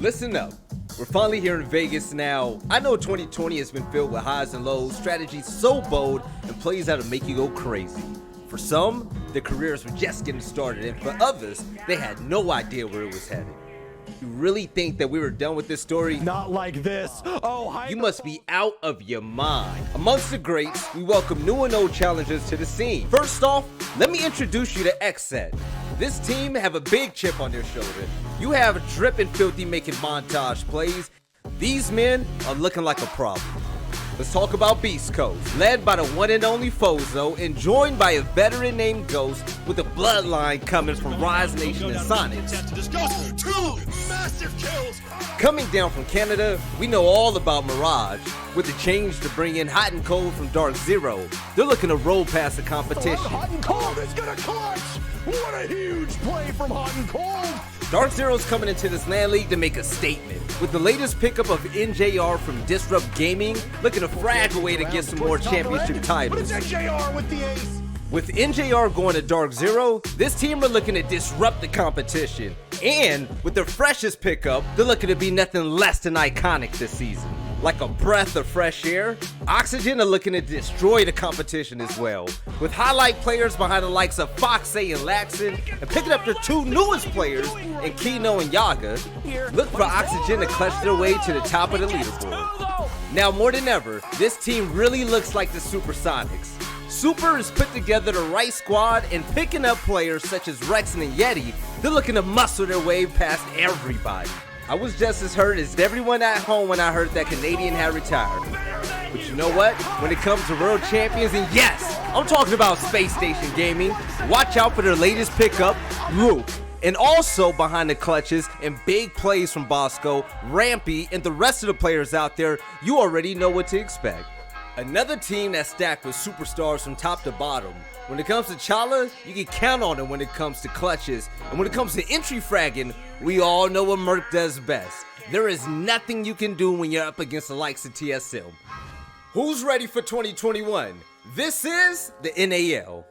Listen up. We're finally here in Vegas now. I know 2020 has been filled with highs and lows, strategies so bold, and plays that'll make you go crazy. For some, their careers were just getting started, and for others, they had no idea where it was headed. You really think that we were done with this story? Not like this. Oh, You must be out of your mind. Amongst the greats, we welcome new and old challengers to the scene. First off, let me introduce you to Xset. This team have a big chip on their shoulder. You have Drip and Filthy making montage plays. These men are looking like a problem. Let's talk about Beastcoast, led by the one and only Fozo and joined by a veteran named Ghost with a bloodline coming from Rise Nation and Sonics. Coming down from Canada, we know all about Mirage. With the change to bring in Hot and Cold from Dark Zero, they're looking to roll past the competition. Hot and Cold is gonna clutch! What a huge play from Hot and Cold! Dark Zero's coming into this LAN League to make a statement. With the latest pickup of NJR from Disrupt Gaming, looking to frag away to get some more championship titles. But it's NJR with the ace! With NJR going to Dark Zero, this team are looking to disrupt the competition. And with their freshest pickup, they're looking to be nothing less than iconic this season. Like a breath of fresh air, Oxygen are looking to destroy the competition as well. With highlight players behind the likes of Foxay and Laxon, and picking up their two newest players in Kino and Yaga, look for Oxygen to clutch their way to the top of the leaderboard. Now more than ever, this team really looks like the Supersonics. Super has put together the right squad, and picking up players such as Rexon and Yeti, they're looking to muscle their way past everybody. I was just as hurt as everyone at home when I heard that Canadian had retired. But you know what? When it comes to world champions, and yes, I'm talking about Space Station Gaming, watch out for their latest pickup, Rook. And also behind the clutches and big plays from Bosco, Rampy, and the rest of the players out there, you already know what to expect. Another team that's stacked with superstars from top to bottom. When it comes to Chala, you can count on him when it comes to clutches. And when it comes to entry fragging, we all know what Merc does best. There is nothing you can do when you're up against the likes of TSM. Who's ready for 2021? This is the NAL.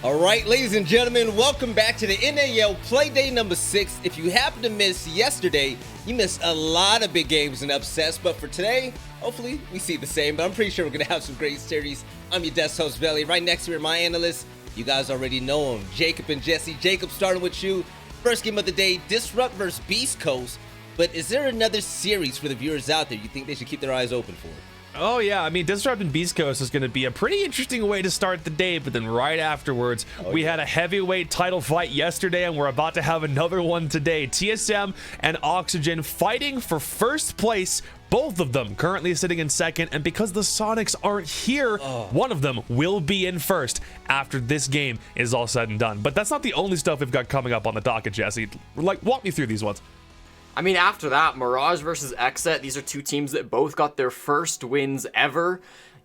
Alright, ladies and gentlemen, welcome back to the NAL Playday number 6. If you happen to miss yesterday, you missed a lot of big games and upsets, but for today, hopefully we see the same, but I'm pretty sure we're going to have some great series. I'm your desk host, Veli. Right next to me are my analysts. You guys already know them, Jacob and Jesse. Jacob, starting with you. First game of the day, Disrupt versus Beastcoast. But is there another series for the viewers out there you think they should keep their eyes open for? Oh yeah, I mean, Disrupt and Beastcoast is going to be a pretty interesting way to start the day, but then right afterwards, we had a heavyweight title fight yesterday, and we're about to have another one today. TSM and Oxygen fighting for first place, both of them currently sitting in second, and because the Sonics aren't here, one of them will be in first after this game is all said and done. But that's not the only stuff we've got coming up on the docket, Jesse. Like, walk me through these ones. I mean, after that, Mirage versus Xset, these are two teams that both got their first wins ever.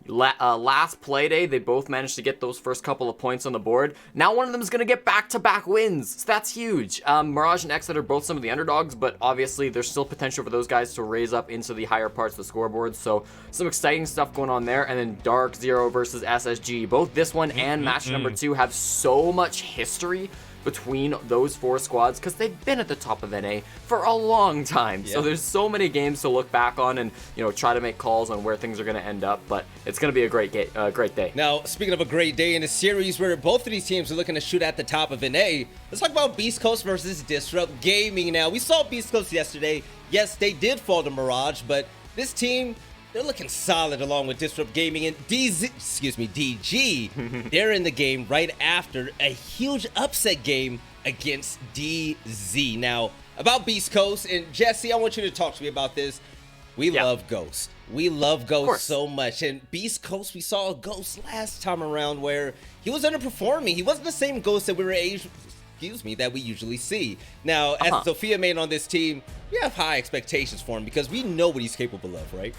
Last Playday, they both managed to get those first couple of points on the board. Now one of them is going to get back-to-back wins, so that's huge. Mirage and Xset are both some of the underdogs, but obviously there's still potential for those guys to raise up into the higher parts of the scoreboard, so some exciting stuff going on there. And then Dark Zero versus SSG. Both this one and match number 2 have so much history between those four squads because they've been at the top of NA for a long time. So there's so many games to look back on and, you know, try to make calls on where things are going to end up. But it's going to be a great day. Now, speaking of a great day in a series where both of these teams are looking to shoot at the top of NA, let's talk about Beastcoast versus Disrupt Gaming. Now, we saw Beastcoast yesterday. Yes, they did fall to Mirage, but this team, they're looking solid along with Disrupt Gaming and DG. They're in the game right after a huge upset game against DZ. Now, about Beastcoast, and Jesse, I want you to talk to me about this. We love Ghost. We love Ghost so much. And Beastcoast, we saw a Ghost last time around where he was underperforming. He wasn't the same Ghost that we were that we usually see. Now, as Sophia main on this team, we have high expectations for him because we know what he's capable of, right?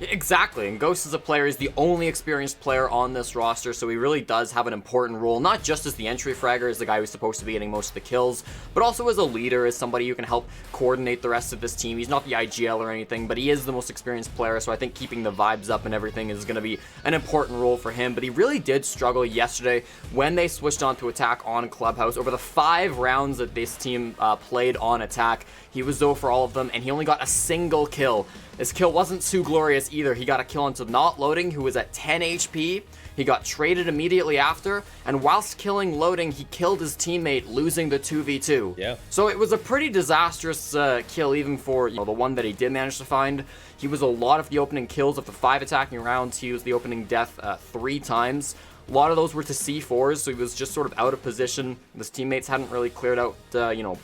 Exactly, and Ghost is a player, he's the only experienced player on this roster, so he really does have an important role, not just as the entry fragger, as the guy who's supposed to be getting most of the kills, but also as a leader, as somebody who can help coordinate the rest of this team. He's not the IGL or anything, but he is the most experienced player, so I think keeping the vibes up and everything is going to be an important role for him, but he really did struggle yesterday when they switched on to attack on Clubhouse. Over the 5 rounds that this team played on attack, he was 0 for all of them, and he only got a single kill. His kill wasn't too glorious either. He got a kill onto Not Loading, who was at 10 HP. He got traded immediately after, and whilst killing Loading, he killed his teammate, losing the 2v2. Yeah. So it was a pretty disastrous kill, even for the one that he did manage to find. He was a lot of the opening kills of the 5 attacking rounds. He was the opening death 3 times. A lot of those were to C4s, so he was just sort of out of position. His teammates hadn't really cleared out,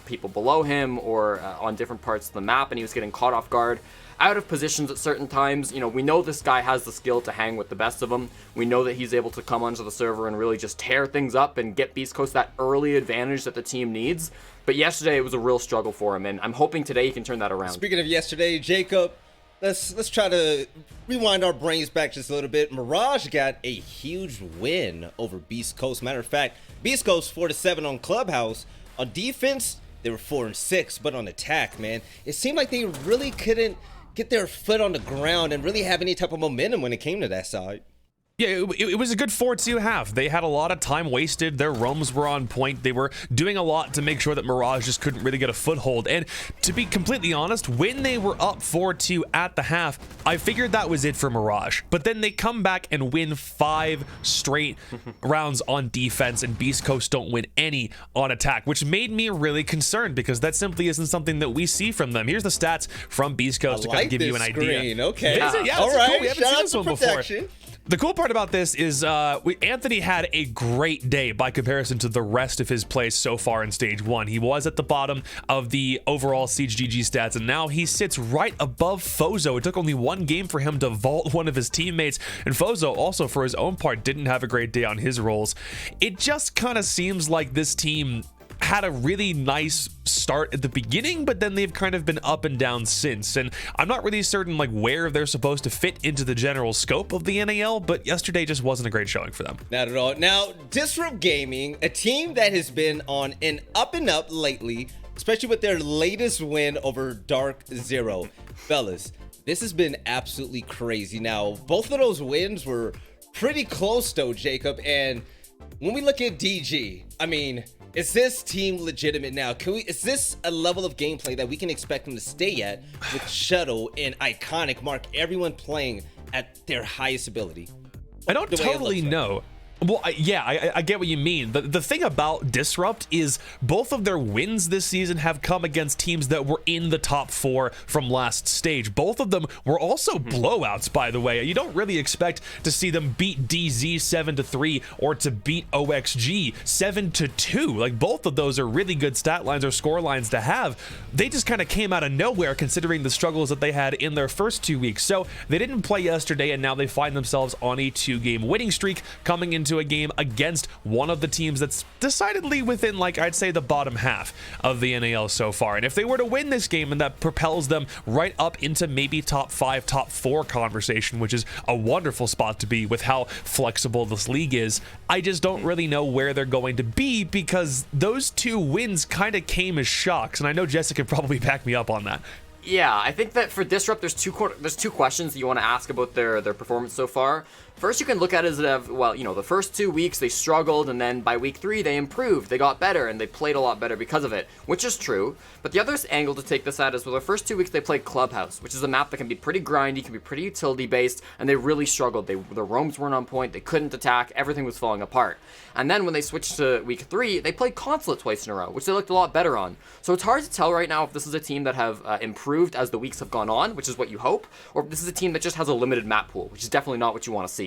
people below him or on different parts of the map, and he was getting caught off guard, out of positions at certain times. We know this guy has the skill to hang with the best of them. We know that he's able to come onto the server and really just tear things up and get Beastcoast that early advantage that the team needs. But yesterday, it was a real struggle for him, and I'm hoping today he can turn that around. Speaking of yesterday, Jacob, let's try to rewind our brains back just a little bit. Mirage got a huge win over Beastcoast. Matter of fact, Beastcoast 4-7 on Clubhouse. On defense, they were 4-6, but on attack, man, it seemed like they really couldn't get their foot on the ground and really have any type of momentum when it came to that side. Yeah, it was a good 4-2 half. They had a lot of time wasted. Their roams were on point. They were doing a lot to make sure that Mirage just couldn't really get a foothold. And to be completely honest, when they were up 4-2 at the half, I figured that was it for Mirage. But then they come back and win 5 straight rounds on defense, and Beast Coast don't win any on attack, which made me really concerned because that simply isn't something that we see from them. Here's the stats from Beast Coast to kind of give you an idea. Okay. Yeah, all right. cool. We haven't Shout seen out this to one before. protection. The cool part about this is Anthony had a great day by comparison to the rest of his plays so far in Stage 1. He was at the bottom of the overall Siege GG stats, and now he sits right above Fozo. It took only 1 game for him to vault one of his teammates, and Fozo also, for his own part, didn't have a great day on his rolls. It just kind of seems like this team had a really nice start at the beginning, but then they've kind of been up and down since, and I'm not really certain like where they're supposed to fit into the general scope of the NAL, but yesterday just wasn't a great showing for them. Not at all. Now, Disrupt Gaming, a team that has been on an up and up lately, especially with their latest win over Dark Zero. Fellas, this has been absolutely crazy. Now, both of those wins were pretty close though, Jacob, and when we look at DG, I mean, is this team legitimate now? Is this a level of gameplay that we can expect them to stay at with Shuttle and Iconic, Mark, everyone playing at their highest ability? I don't totally know. Well, yeah, I get what you mean. The thing about Disrupt is both of their wins this season have come against teams that were in the top 4 from last stage. Both of them were also blowouts, by the way. You don't really expect to see them beat DZ 7-3 or to beat OXG 7-2. Like, both of those are really good stat lines or score lines to have. They just kind of came out of nowhere considering the struggles that they had in their first 2 weeks. So they didn't play yesterday, and now they find themselves on a 2-game winning streak coming into a game against one of the teams that's decidedly within, like, I'd say the bottom half of the NAL so far. And if they were to win this game, and that propels them right up into maybe top 5, top 4 conversation, which is a wonderful spot to be with how flexible this league is, I just don't really know where they're going to be because those 2 wins kind of came as shocks. And I know Jessica could probably back me up on that. Yeah, I think that for Disrupt, there's two questions that you want to ask about their performance so far. First, you can look at it as, well, the first 2 weeks they struggled, and then by week 3 they improved, they got better, and they played a lot better because of it, which is true. But the other angle to take this at is, well, the first 2 weeks they played Clubhouse, which is a map that can be pretty grindy, can be pretty utility-based, and they really struggled. Their roams weren't on point, they couldn't attack, everything was falling apart. And then when they switched to week 3, they played Consulate twice in a row, which they looked a lot better on. So it's hard to tell right now if this is a team that have improved as the weeks have gone on, which is what you hope, or if this is a team that just has a limited map pool, which is definitely not what you want to see.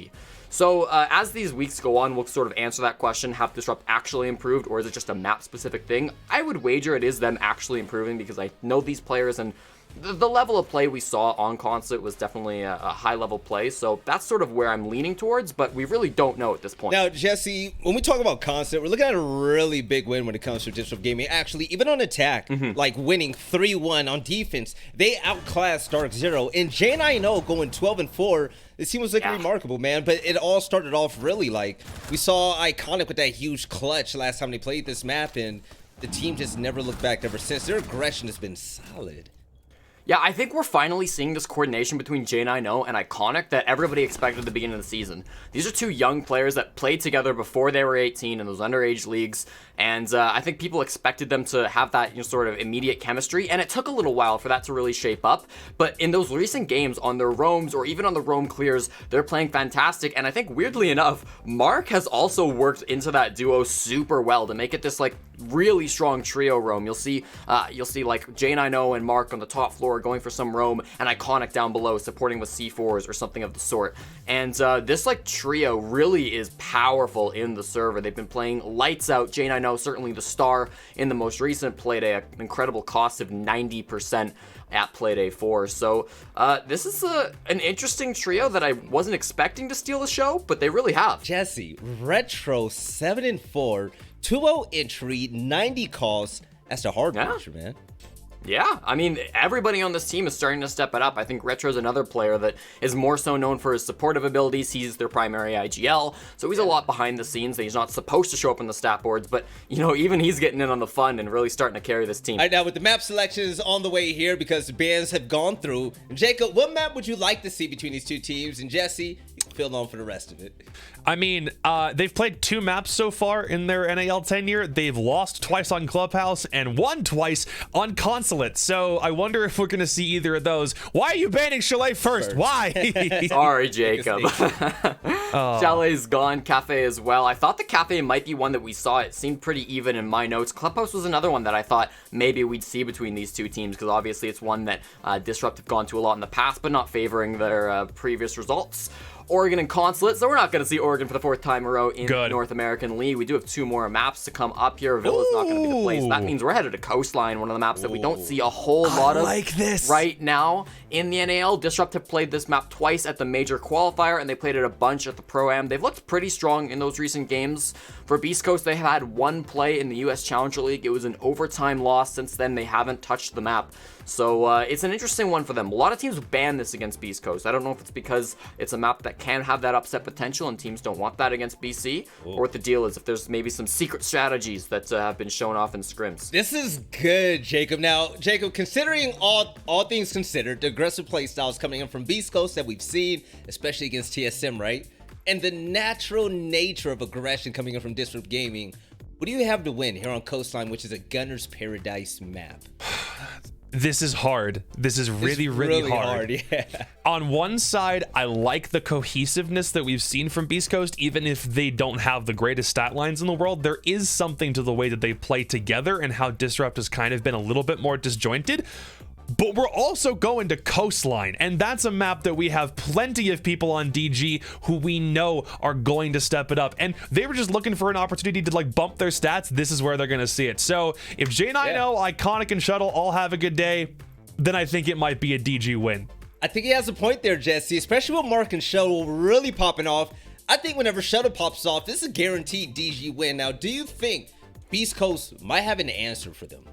So as these weeks go on, we'll sort of answer that question. Have Disrupt actually improved, or is it just a map-specific thing? I would wager it is them actually improving because I know these players, and the level of play we saw on Consulate was definitely a high level play, so that's sort of where I'm leaning towards, but we really don't know at this point. Now, Jesse, when we talk about Consulate, we're looking at a really big win when it comes to Disrupt Gaming. Actually, even on attack, like winning 3-1 on defense, they outclassed Dark Zero, and J9O going 12-4. It seems like remarkable, man, but it all started off really like, we saw Iconic with that huge clutch last time they played this map, and the team just never looked back ever since. Their aggression has been solid. Yeah, I think we're finally seeing this coordination between J9O and Iconic that everybody expected at the beginning of the season. These are two young players that played together before they were 18 in those underage leagues, and I think people expected them to have that sort of immediate chemistry, and it took a little while for that to really shape up, but in those recent games on their roams or even on the roam clears, they're playing fantastic, and I think weirdly enough, Mark has also worked into that duo super well to make it this like really strong trio roam. You'll see like J9O and Mark on the top floor going for some roam, and Iconic down below supporting with C4s or something of the sort. And this like trio really is powerful in the server. They've been playing lights out. J9O certainly the star in the most recent Playday, an incredible cost of 90% at Playday 4. So this is an interesting trio that I wasn't expecting to steal the show, but they really have. Jesse, Retro 7-4, 2-0 entry, 90 calls. That's the hard pressure, man. Yeah, I mean, everybody on this team is starting to step it up. I think Retro's another player that is more so known for his supportive abilities. He's their primary IGL, so he's a lot behind the scenes that he's not supposed to show up on the stat boards, but, even he's getting in on the fun and really starting to carry this team. All right, now with the map selections on the way here because the bans have gone through, Jacob, what map would you like to see between these two teams? And Jesse, you can fill on for the rest of it. I mean, they've played 2 maps so far in their NAL tenure. They've lost twice on Clubhouse and won twice on Consulate. So I wonder if we're going to see either of those. Why are you banning Chalet first? Why? Sorry, Jacob. Chalet's gone. Cafe as well. I thought the Cafe might be one that we saw. It seemed pretty even in my notes. Clubhouse was another one that I thought maybe we'd see between these two teams because obviously it's one that Disrupt have gone to a lot in the past, but not favoring their previous results. Oregon and Consulate, so we're not going to see Oregon for the 4th time in a row in the North American League. We do have 2 more maps to come up here. Villa's not going to be the place. That means we're headed to Coastline, one of the maps that we don't see a whole lot of right now in the NAL. Disrupt have played this map twice at the major qualifier, and they played it a bunch at the Pro-Am. They've looked pretty strong in those recent games. For Beastcoast, they have had 1 play in the US Challenger League. It was an overtime loss. Since then, they haven't touched the map. So it's an interesting one for them. A lot of teams ban this against Beastcoast. I don't know if it's because it's a map that can have that upset potential and teams don't want that against BC, or what the deal is, if there's maybe some secret strategies that have been shown off in scrims. This is good, Jacob. Now, Jacob, considering all things considered, the aggressive play styles coming in from Beastcoast that we've seen, especially against TSM, right? And the natural nature of aggression coming in from Disrupt Gaming, what do you have to win here on Coastline, which is a Gunner's Paradise map? This is hard. This is really hard. Yeah. On one side, I like the cohesiveness that we've seen from Beastcoast, even if they don't have the greatest stat lines in the world. There is something to the way that they play together and how Disrupt has kind of been a little bit more disjointed. But we're also going to Coastline, and that's a map that we have plenty of people on DG who we know are going to step it up, and they were just looking for an opportunity to like bump their stats. This is where they're going to see it. So if J9O, Iconic, and Shuttle all have a good day, then I think it might be a DG win. I think he has a point there, Jesse, especially with Mark and Shuttle really popping off. I think whenever Shuttle pops off, this is a guaranteed DG win. Now, do you think Beastcoast might have an answer for them?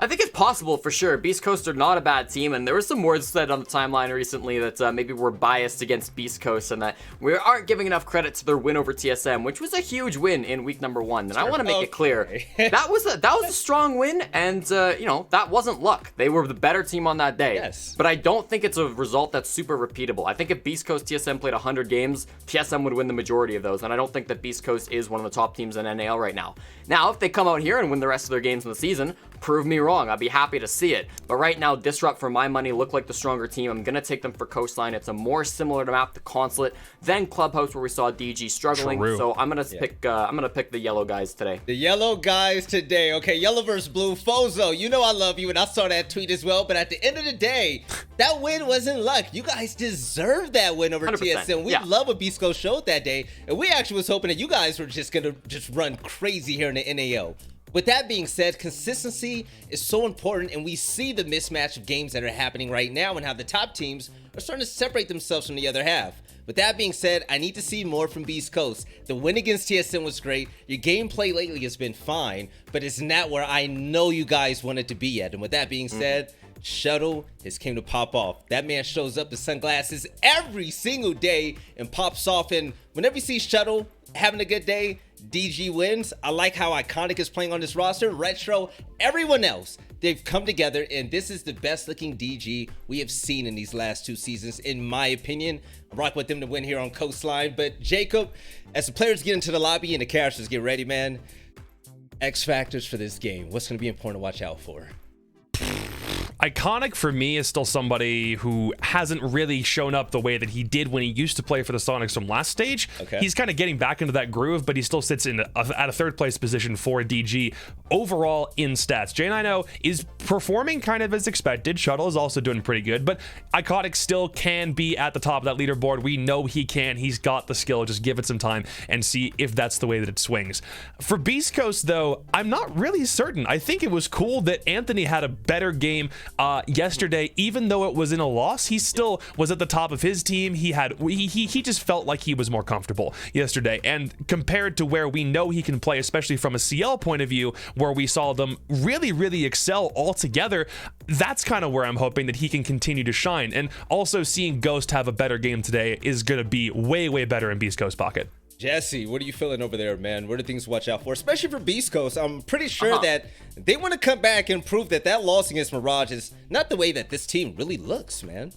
I think it's possible for sure. Beastcoast are not a bad team, and there were some words said on the timeline recently that maybe we're biased against Beastcoast and that we aren't giving enough credit to their win over TSM, which was a huge win in week number 1. And I want to make it clear that was a strong win, and that wasn't luck. They were the better team on that day. Yes. But I don't think it's a result that's super repeatable. I think if Beastcoast TSM played 100 games, TSM would win the majority of those, and I don't think that Beastcoast is one of the top teams in NAL right now. Now, if they come out here and win the rest of their games in the season, prove me wrong. I'd be happy to see it. But right now, Disrupt, for my money, look like the stronger team. I'm going to take them for Coastline. It's a more similar to map to Consulate than Clubhouse, where we saw DG struggling. True. So I'm going to pick the yellow guys today. The yellow guys today. Okay, yellow versus blue. Fozo, you know I love you, and I saw that tweet as well. But at the end of the day, that win wasn't luck. You guys deserved that win over 100%. TSM. We love what Beastcoast showed that day. And we actually was hoping that you guys were just going to run crazy here in the NAL. With that being said, consistency is so important, and we see the mismatch of games that are happening right now and how the top teams are starting to separate themselves from the other half. With that being said, I need to see more from Beastcoast. The win against TSM was great. Your gameplay lately has been fine, but it's not where I know you guys wanted to be yet. And with that being said, Shuttle has came to pop off. That man shows up with sunglasses every single day and pops off. And whenever you see Shuttle having a good day, DG wins. I like how Iconic is playing on this roster. Retro, everyone else, they've come together, and this is the best looking DG we have seen in these last 2 seasons, in my opinion. I rock with them to win here on Coastline. But Jacob, as the players get into the lobby and the characters get ready, man, X factors for this game. What's going to be important to watch out for? Iconic for me is still somebody who hasn't really shown up the way that he did when he used to play for the Sonics from last stage. Okay. He's kind of getting back into that groove, but he still sits at a third place position for DG overall in stats. J9O is performing kind of as expected. Shuttle is also doing pretty good, but Iconic still can be at the top of that leaderboard. We know he can. He's got the skill. Just give it some time and see if that's the way that it swings. For Beastcoast, though, I'm not really certain. I think it was cool that Anthony had a better game yesterday. Even though it was in a loss, he still was at the top of his team. He just felt like he was more comfortable yesterday, and compared to where we know he can play, especially from a CL point of view, where we saw them really excel all together, that's kind of where I'm hoping that he can continue to shine. And also seeing Ghost have a better game today is going to be way better in Beast Coast pocket. Jesse, what are you feeling over there, man? What are things to watch out for? Especially for Beast Coast. I'm pretty sure that they want to come back and prove that that loss against Mirage is not the way that this team really looks, man.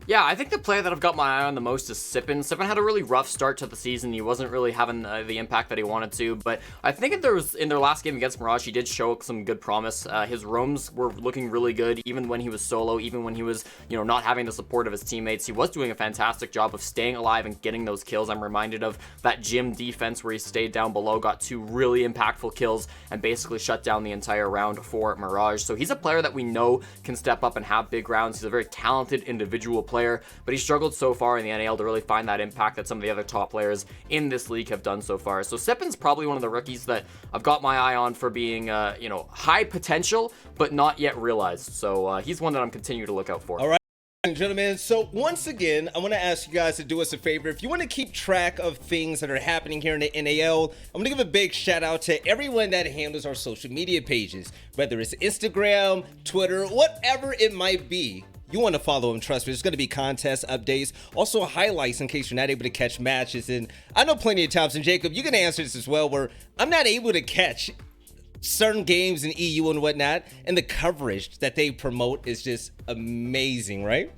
Yeah, I think the player that I've got my eye on the most is Sippin. Sippin had a really rough start to the season. He wasn't really having the impact that he wanted to, but I think in their last game against Mirage, he did show some good promise. His roams were looking really good, even when he was solo, even when he was, not having the support of his teammates. He was doing a fantastic job of staying alive and getting those kills. I'm reminded of that gym defense where he stayed down below, got 2 really impactful kills, and basically shut down the entire round for Mirage. So he's a player that we know can step up and have big rounds. He's a very talented individual player, but he struggled so far in the NAL to really find that impact that some of the other top players in this league have done so far. So Sippin's probably one of the rookies that I've got my eye on for being, high potential, but not yet realized. So he's one that I'm continuing to look out for. All right, gentlemen. So once again, I want to ask you guys to do us a favor. If you want to keep track of things that are happening here in the NAL, I'm going to give a big shout out to everyone that handles our social media pages, whether it's Instagram, Twitter, whatever it might be. You want to follow them, trust me. There's going to be contest updates, also highlights in case you're not able to catch matches. And I know plenty of times, and Jacob, you can answer this as well, where I'm not able to catch certain games in EU and whatnot, and the coverage that they promote is just amazing, right?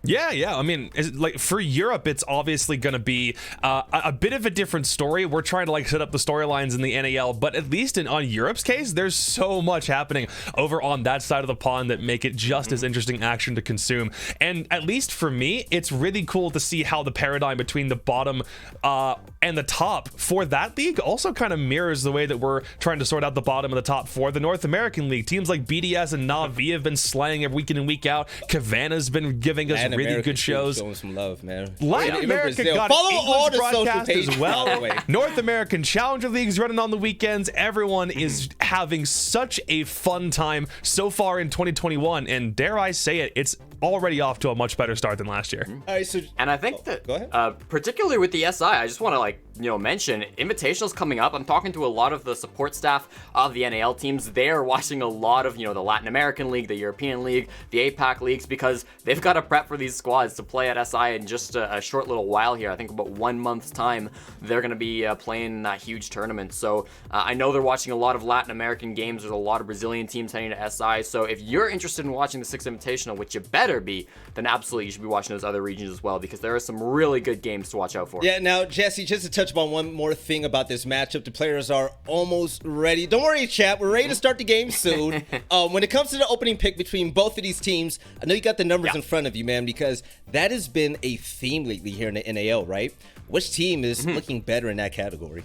Yeah. I mean, like for Europe, it's obviously going to be a bit of a different story. We're trying to set up the storylines in the NAL, but at least on Europe's case, there's so much happening over on that side of the pond that make it just as interesting action to consume. And at least for me, it's really cool to see how the paradigm between the bottom and the top for that league also kind of mirrors the way that we're trying to sort out the bottom and the top for the North American League. Teams like BDS and Na'Vi have been slaying every week in and week out. Kavana's been giving us really good shows. Showing some love, man. Latin America got follow all the broadcast social pages as well. by the way. North American Challenger Leagues running on the weekends. Everyone is having such a fun time so far in 2021, and dare I say it, it's already off to a much better start than last year. All right, so and I think that go ahead. Particularly with the SI, I just want to mention Invitational's coming up. I'm talking to a lot of the support staff of the NAL teams. They're watching a lot of the Latin American League, the European League, the APAC leagues, because they've got to prep for these squads to play at SI in just a short little while here. I think about 1 month's time they're going to be playing that huge tournament. So I know they're watching a lot of Latin American games. There's a lot of Brazilian teams heading to SI. So if you're interested in watching the 6 Invitational, which you better be, then absolutely you should be watching those other regions as well, because there are some really good games to watch out for. Yeah, now, Jesse, just to touch upon one more thing about this matchup, the players are almost ready. Don't worry, chat. We're ready to start the game soon. When it comes to the opening pick between both of these teams, I know you got the numbers in front of you, man, because that has been a theme lately here in the NAL, right? Which team is looking better in that category?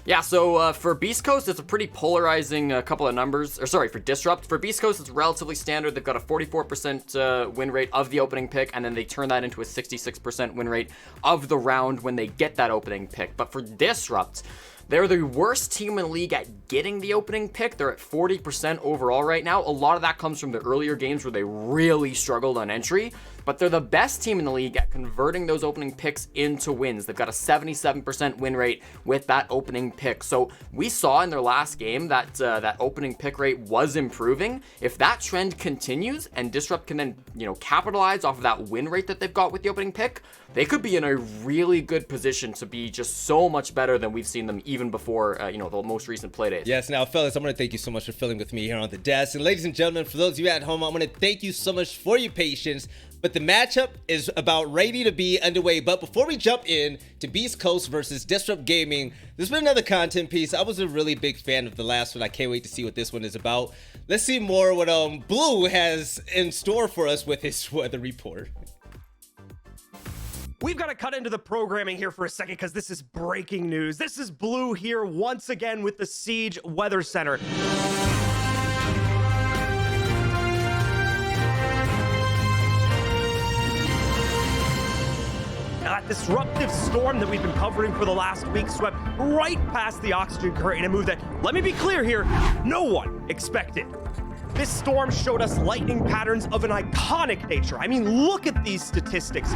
Yeah, so for Beastcoast, it's a pretty polarizing couple of numbers. For Disrupt. For Beastcoast, it's relatively standard. They've got a 44% win rate of the opening pick, and then they turn that into a 66% win rate of the round when they get that opening pick. But for Disrupt, They're the worst team in the league at getting the opening pick. They're at 40% overall right now. A lot of that comes from the earlier games where they really struggled on entry, but they're the best team in the league at converting those opening picks into wins. They've got a 77% win rate with that opening pick. So we saw in their last game that that opening pick rate was improving. If that trend continues and Disrupt can then, capitalize off of that win rate that they've got with the opening pick, they could be in a really good position to be just so much better than we've seen them even before, the most recent play days. Yes, now, fellas, I'm going to thank you so much for filling with me here on the desk. And ladies and gentlemen, for those of you at home, I'm going to thank you so much for your patience. But the matchup is about ready to be underway. But before we jump in to Beastcoast versus Disrupt Gaming, there's been another content piece. I was a really big fan of the last one. I can't wait to see what this one is about. Let's see more what Blue has in store for us with his weather report. We've got to cut into the programming here for a second because this is breaking news. This is Blue here once again with the Siege Weather Center. That disruptive storm that we've been covering for the last week swept right past the oxygen current in a move that, let me be clear here, no one expected. This storm showed us lightning patterns of an iconic nature. I mean, look at these statistics.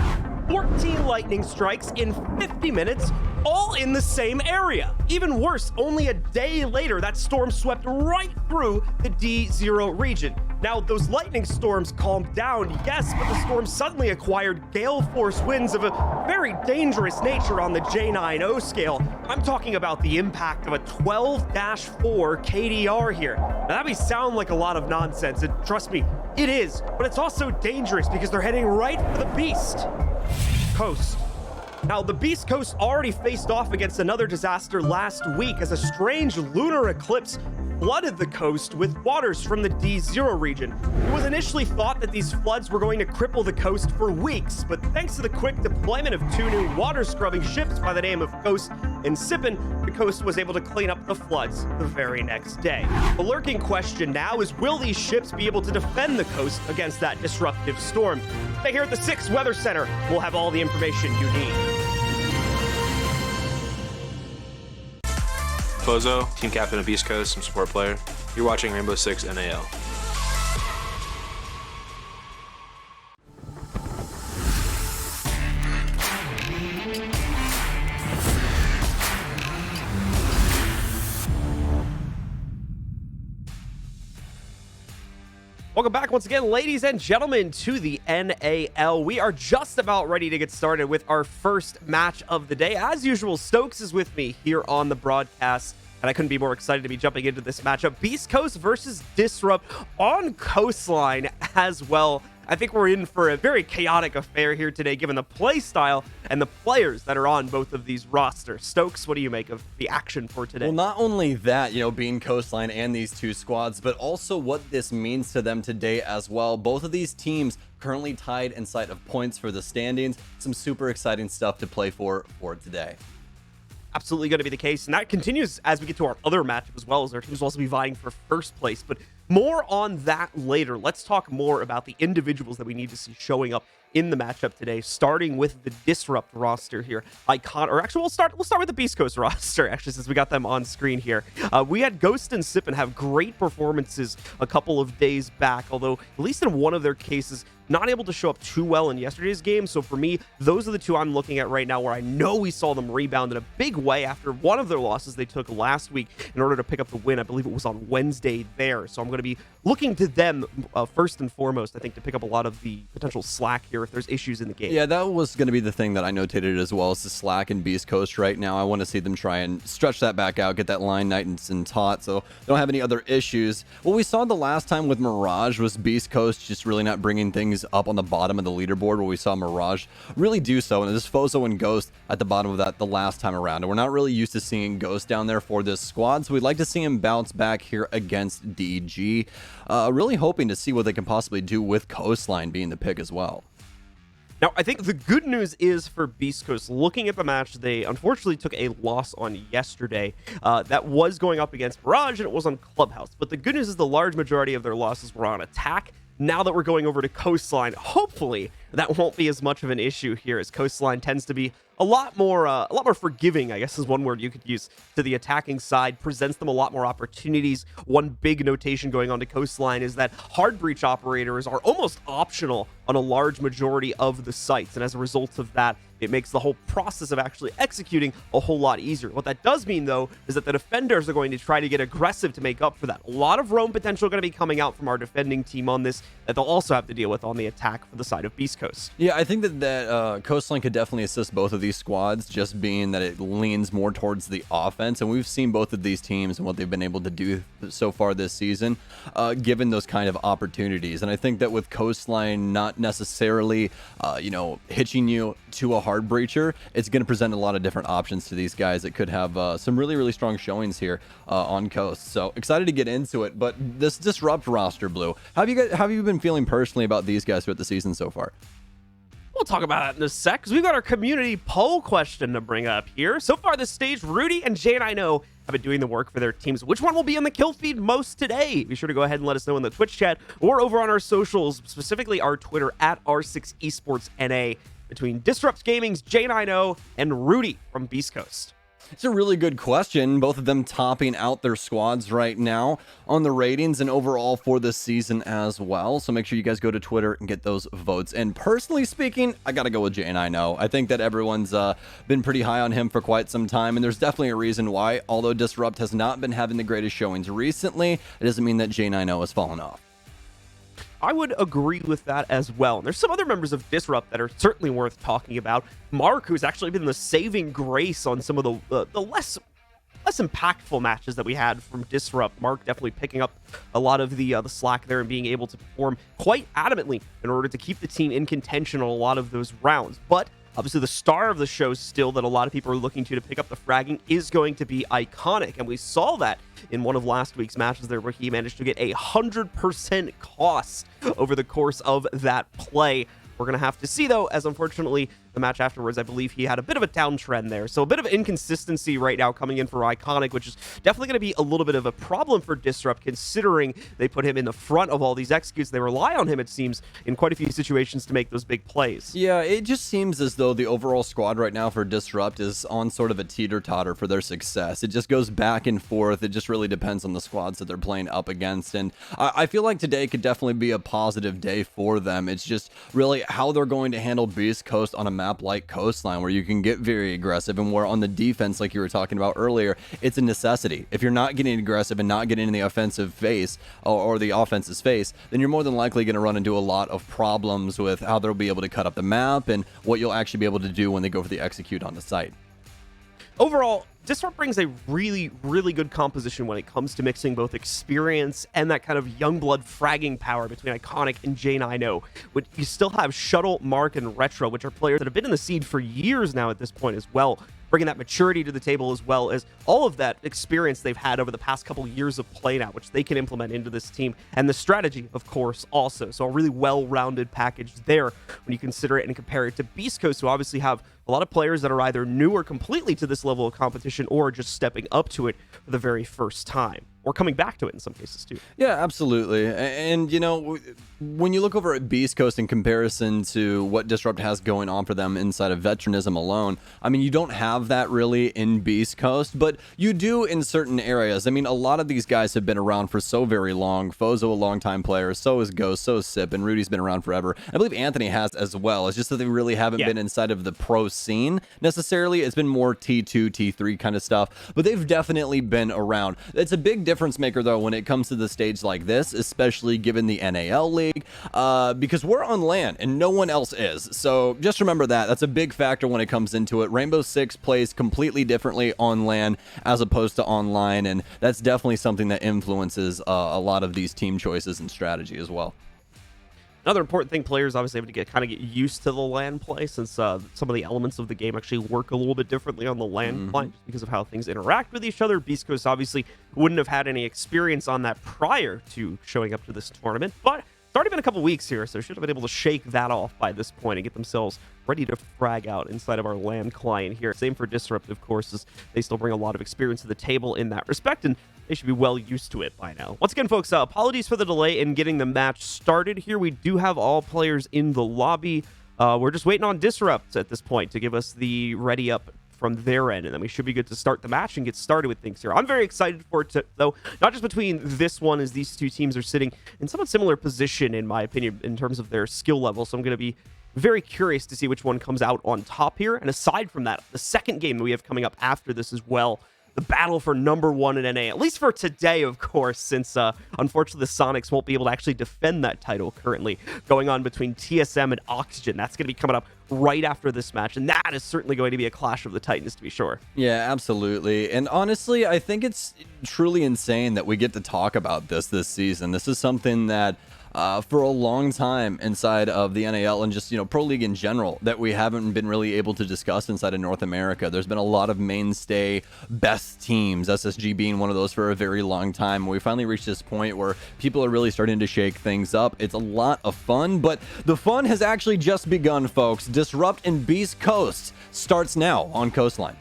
14 lightning strikes in 50 minutes, all in the same area. Even worse, only a day later, that storm swept right through the D0 region. Now, those lightning storms calmed down, yes, but the storm suddenly acquired gale force winds of a very dangerous nature on the J9O scale. I'm talking about the impact of a 12-4 KDR here. Now, that may sound like a lot of nonsense, and trust me, it is, but it's also dangerous because they're heading right for the Beast Coast. Now, the Beastcoast already faced off against another disaster last week as a strange lunar eclipse flooded the coast with waters from the D0 region. It was initially thought that these floods were going to cripple the coast for weeks, but thanks to the quick deployment of 2 new water-scrubbing ships by the name of Ghost and Sippin, the coast was able to clean up the floods the very next day. The lurking question now is, will these ships be able to defend the coast against that disruptive storm? Stay here at the 6 Weather Center. We'll have all the information you need. Bozo, team captain of Beastcoast, some support player. You're watching Rainbow Six NAL. Welcome back once again, ladies and gentlemen, to the NAL. We are just about ready to get started with our first match of the day. As usual, Stokes is with me here on the broadcast, and I couldn't be more excited to be jumping into this matchup. Beastcoast versus Disrupt on Coastline as well. I think we're in for a very chaotic affair here today, given the play style and the players that are on both of these rosters. Stokes, what do you make of the action for today? Well, not only that, being Coastline and these two squads, but also what this means to them today as well. Both of these teams currently tied in sight of points for the standings. Some super exciting stuff to play for today. Absolutely going to be the case, and that continues as we get to our other matchup as well, as our teams will also be vying for first place. But more on that later. Let's talk more about the individuals that we need to see showing up in the matchup today, starting with the Disrupt roster here. We'll start with the Beastcoast roster, actually, since we got them on screen here. We had Ghost and Sippin have great performances a couple of days back, although at least in one of their cases, not able to show up too well in yesterday's game. So for me, those are the two I'm looking at right now, where I know we saw them rebound in a big way after one of their losses they took last week in order to pick up the win. I believe it was on Wednesday there. So I'm going to be looking to them first and foremost, I think, to pick up a lot of the potential slack here if there's issues in the game. Yeah, that was going to be the thing that I notated as well, as the slack in Beastcoast right now. I want to see them try and stretch that back out, get that line nice and taut, so they don't have any other issues. What we saw the last time with Mirage was Beastcoast just really not bringing things up on the bottom of the leaderboard, where we saw Mirage really do so, and this Fozo and Ghost at the bottom of that the last time around. And we're not really used to seeing Ghost down there for this squad, so we'd like to see him bounce back here against DG. Really hoping to see what they can possibly do with Coastline being the pick as well. Now, I think the good news is for Beastcoast, looking at the match, they unfortunately took a loss on yesterday. That was going up against Mirage, and it was on Clubhouse. But the good news is the large majority of their losses were on attack. Now that we're going over to Coastline, hopefully that won't be as much of an issue here, as Coastline tends to be a lot more forgiving, I guess is one word you could use, to the attacking side, presents them a lot more opportunities. One big notation going on to Coastline is that hard breach operators are almost optional on a large majority of the sites, and as a result of that, it makes the whole process of actually executing a whole lot easier. What that does mean, though, is that the defenders are going to try to get aggressive to make up for that. A lot of roam potential going to be coming out from our defending team on this that they'll also have to deal with on the attack for the side of Beast Coast. Yeah, I think that Coastline could definitely assist both of these squads, just being that it leans more towards the offense, and we've seen both of these teams and what they've been able to do so far this season, given those kind of opportunities. And I think that with Coastline not necessarily, hitching you to a hard breacher, it's going to present a lot of different options to these guys that could have some really, really strong showings here on Coast. So excited to get into it. But this Disrupt roster, Blue, how have you been feeling personally about these guys throughout the season so far? We'll talk about that in a sec, because we've got our community poll question to bring up here. So far this stage, Rudy and Jane I know have been doing the work for their teams. Which one will be in the kill feed most today? Be sure to go ahead and let us know in the Twitch chat or over on our socials, specifically our Twitter at R6esportsNA, between Disrupt Gaming's Jane I know and Rudy from Beast Coast. It's a really good question. Both of them topping out their squads right now on the ratings and overall for this season as well. So make sure you guys go to Twitter and get those votes. And personally speaking, I got to go with Jane I know. I think that everyone's been pretty high on him for quite some time, and there's definitely a reason why. Although Disrupt has not been having the greatest showings recently, it doesn't mean that Jane I know has fallen off. I would agree with that as well. And there's some other members of Disrupt that are certainly worth talking about. Mark, who's actually been the saving grace on some of the less impactful matches that we had from Disrupt. Mark definitely picking up a lot of the slack there and being able to perform quite adamantly in order to keep the team in contention on a lot of those rounds. But obviously, the star of the show still that a lot of people are looking to pick up the fragging is going to be Iconic. And we saw that in one of last week's matches there, where he managed to get 100% cost over the course of that play. We're going to have to see, though, as unfortunately the match afterwards, I believe he had a bit of a downtrend there. So a bit of inconsistency right now coming in for Iconic, which is definitely going to be a little bit of a problem for Disrupt, considering they put him in the front of all these executes. They rely on him, it seems, in quite a few situations to make those big plays. Yeah, it just seems as though the overall squad right now for Disrupt is on sort of a teeter-totter for their success. It just goes back and forth. It just really depends on the squads that they're playing up against. And I feel like today could definitely be a positive day for them. It's just really how they're going to handle Beast Coast on a map like Coastline, where you can get very aggressive, and where on the defense, like you were talking about earlier, it's a necessity. If you're not getting aggressive and not getting in the offensive face or the offense's face, then you're more than likely going to run into a lot of problems with how they'll be able to cut up the map and what you'll actually be able to do when they go for the execute on the site. Overall, Disrupt brings a really, really good composition when it comes to mixing both experience and that kind of young blood fragging power between Iconic and Jane I know. But you still have Shuttle, Mark, and Retro, which are players that have been in the seed for years now at this point as well, bringing that maturity to the table, as well as all of that experience they've had over the past couple years of play now, which they can implement into this team, and the strategy, of course, also. So a really well-rounded package there when you consider it and compare it to Beast Coast, who obviously have a lot of players that are either new or completely to this level of competition, or just stepping up to it for the very first time, or coming back to it in some cases too. Yeah, absolutely. And when you look over at Beast Coast in comparison to what Disrupt has going on for them inside of veteranism alone, I mean, you don't have that really in Beast Coast, but you do in certain areas. I mean, a lot of these guys have been around for so very long. Fozo, a longtime player, so is Ghost, so is Sip, and Rudy's been around forever. I believe Anthony has as well. It's just that they really haven't been inside of the pro scene necessarily. It's been more T2, T3 kind of stuff, but they've definitely been around. It's a big difference maker, though, when it comes to the stage like this, especially given the NAL League, because we're on LAN and no one else is. So just remember that. That's a big factor when it comes into it. Rainbow Six plays completely differently on LAN as opposed to online, and that's definitely something that influences a lot of these team choices and strategy as well. Another important thing, players obviously have to kind of get used to the LAN play, since some of the elements of the game actually work a little bit differently on the LAN play, just because of how things interact with each other. Beast Coast obviously wouldn't have had any experience on that prior to showing up to this tournament, but it's already been a couple weeks here, so should have been able to shake that off by this point and get themselves ready to frag out inside of our LAN client here. Same for Disrupt, of course, as they still bring a lot of experience to the table in that respect, and they should be well used to it by now. Once again, folks, apologies for the delay in getting the match started here. We do have all players in the lobby. We're just waiting on Disrupt at this point to give us the ready up from their end, and then we should be good to start the match and get started with things here. I'm very excited for it, though, not just between this one, as these two teams are sitting in somewhat similar position, in my opinion, in terms of their skill level, so I'm going to be very curious to see which one comes out on top here. And aside from that, the second game that we have coming up after this as well, the battle for number 1 in NA, at least for today, of course, since unfortunately the Sonics won't be able to actually defend that title currently, going on between TSM and Oxygen. That's going to be coming up right after this match, and that is certainly going to be a clash of the Titans, to be sure. Yeah, absolutely. And honestly, I think it's truly insane that we get to talk about this season. This is something that for a long time inside of the NAL and just, Pro League in general, that we haven't been really able to discuss inside of North America. There's been a lot of mainstay best teams, SSG being one of those for a very long time. We finally reached this point where people are really starting to shake things up. It's a lot of fun, but the fun has actually just begun, folks. Disrupt in Beastcoast starts now on Coastline.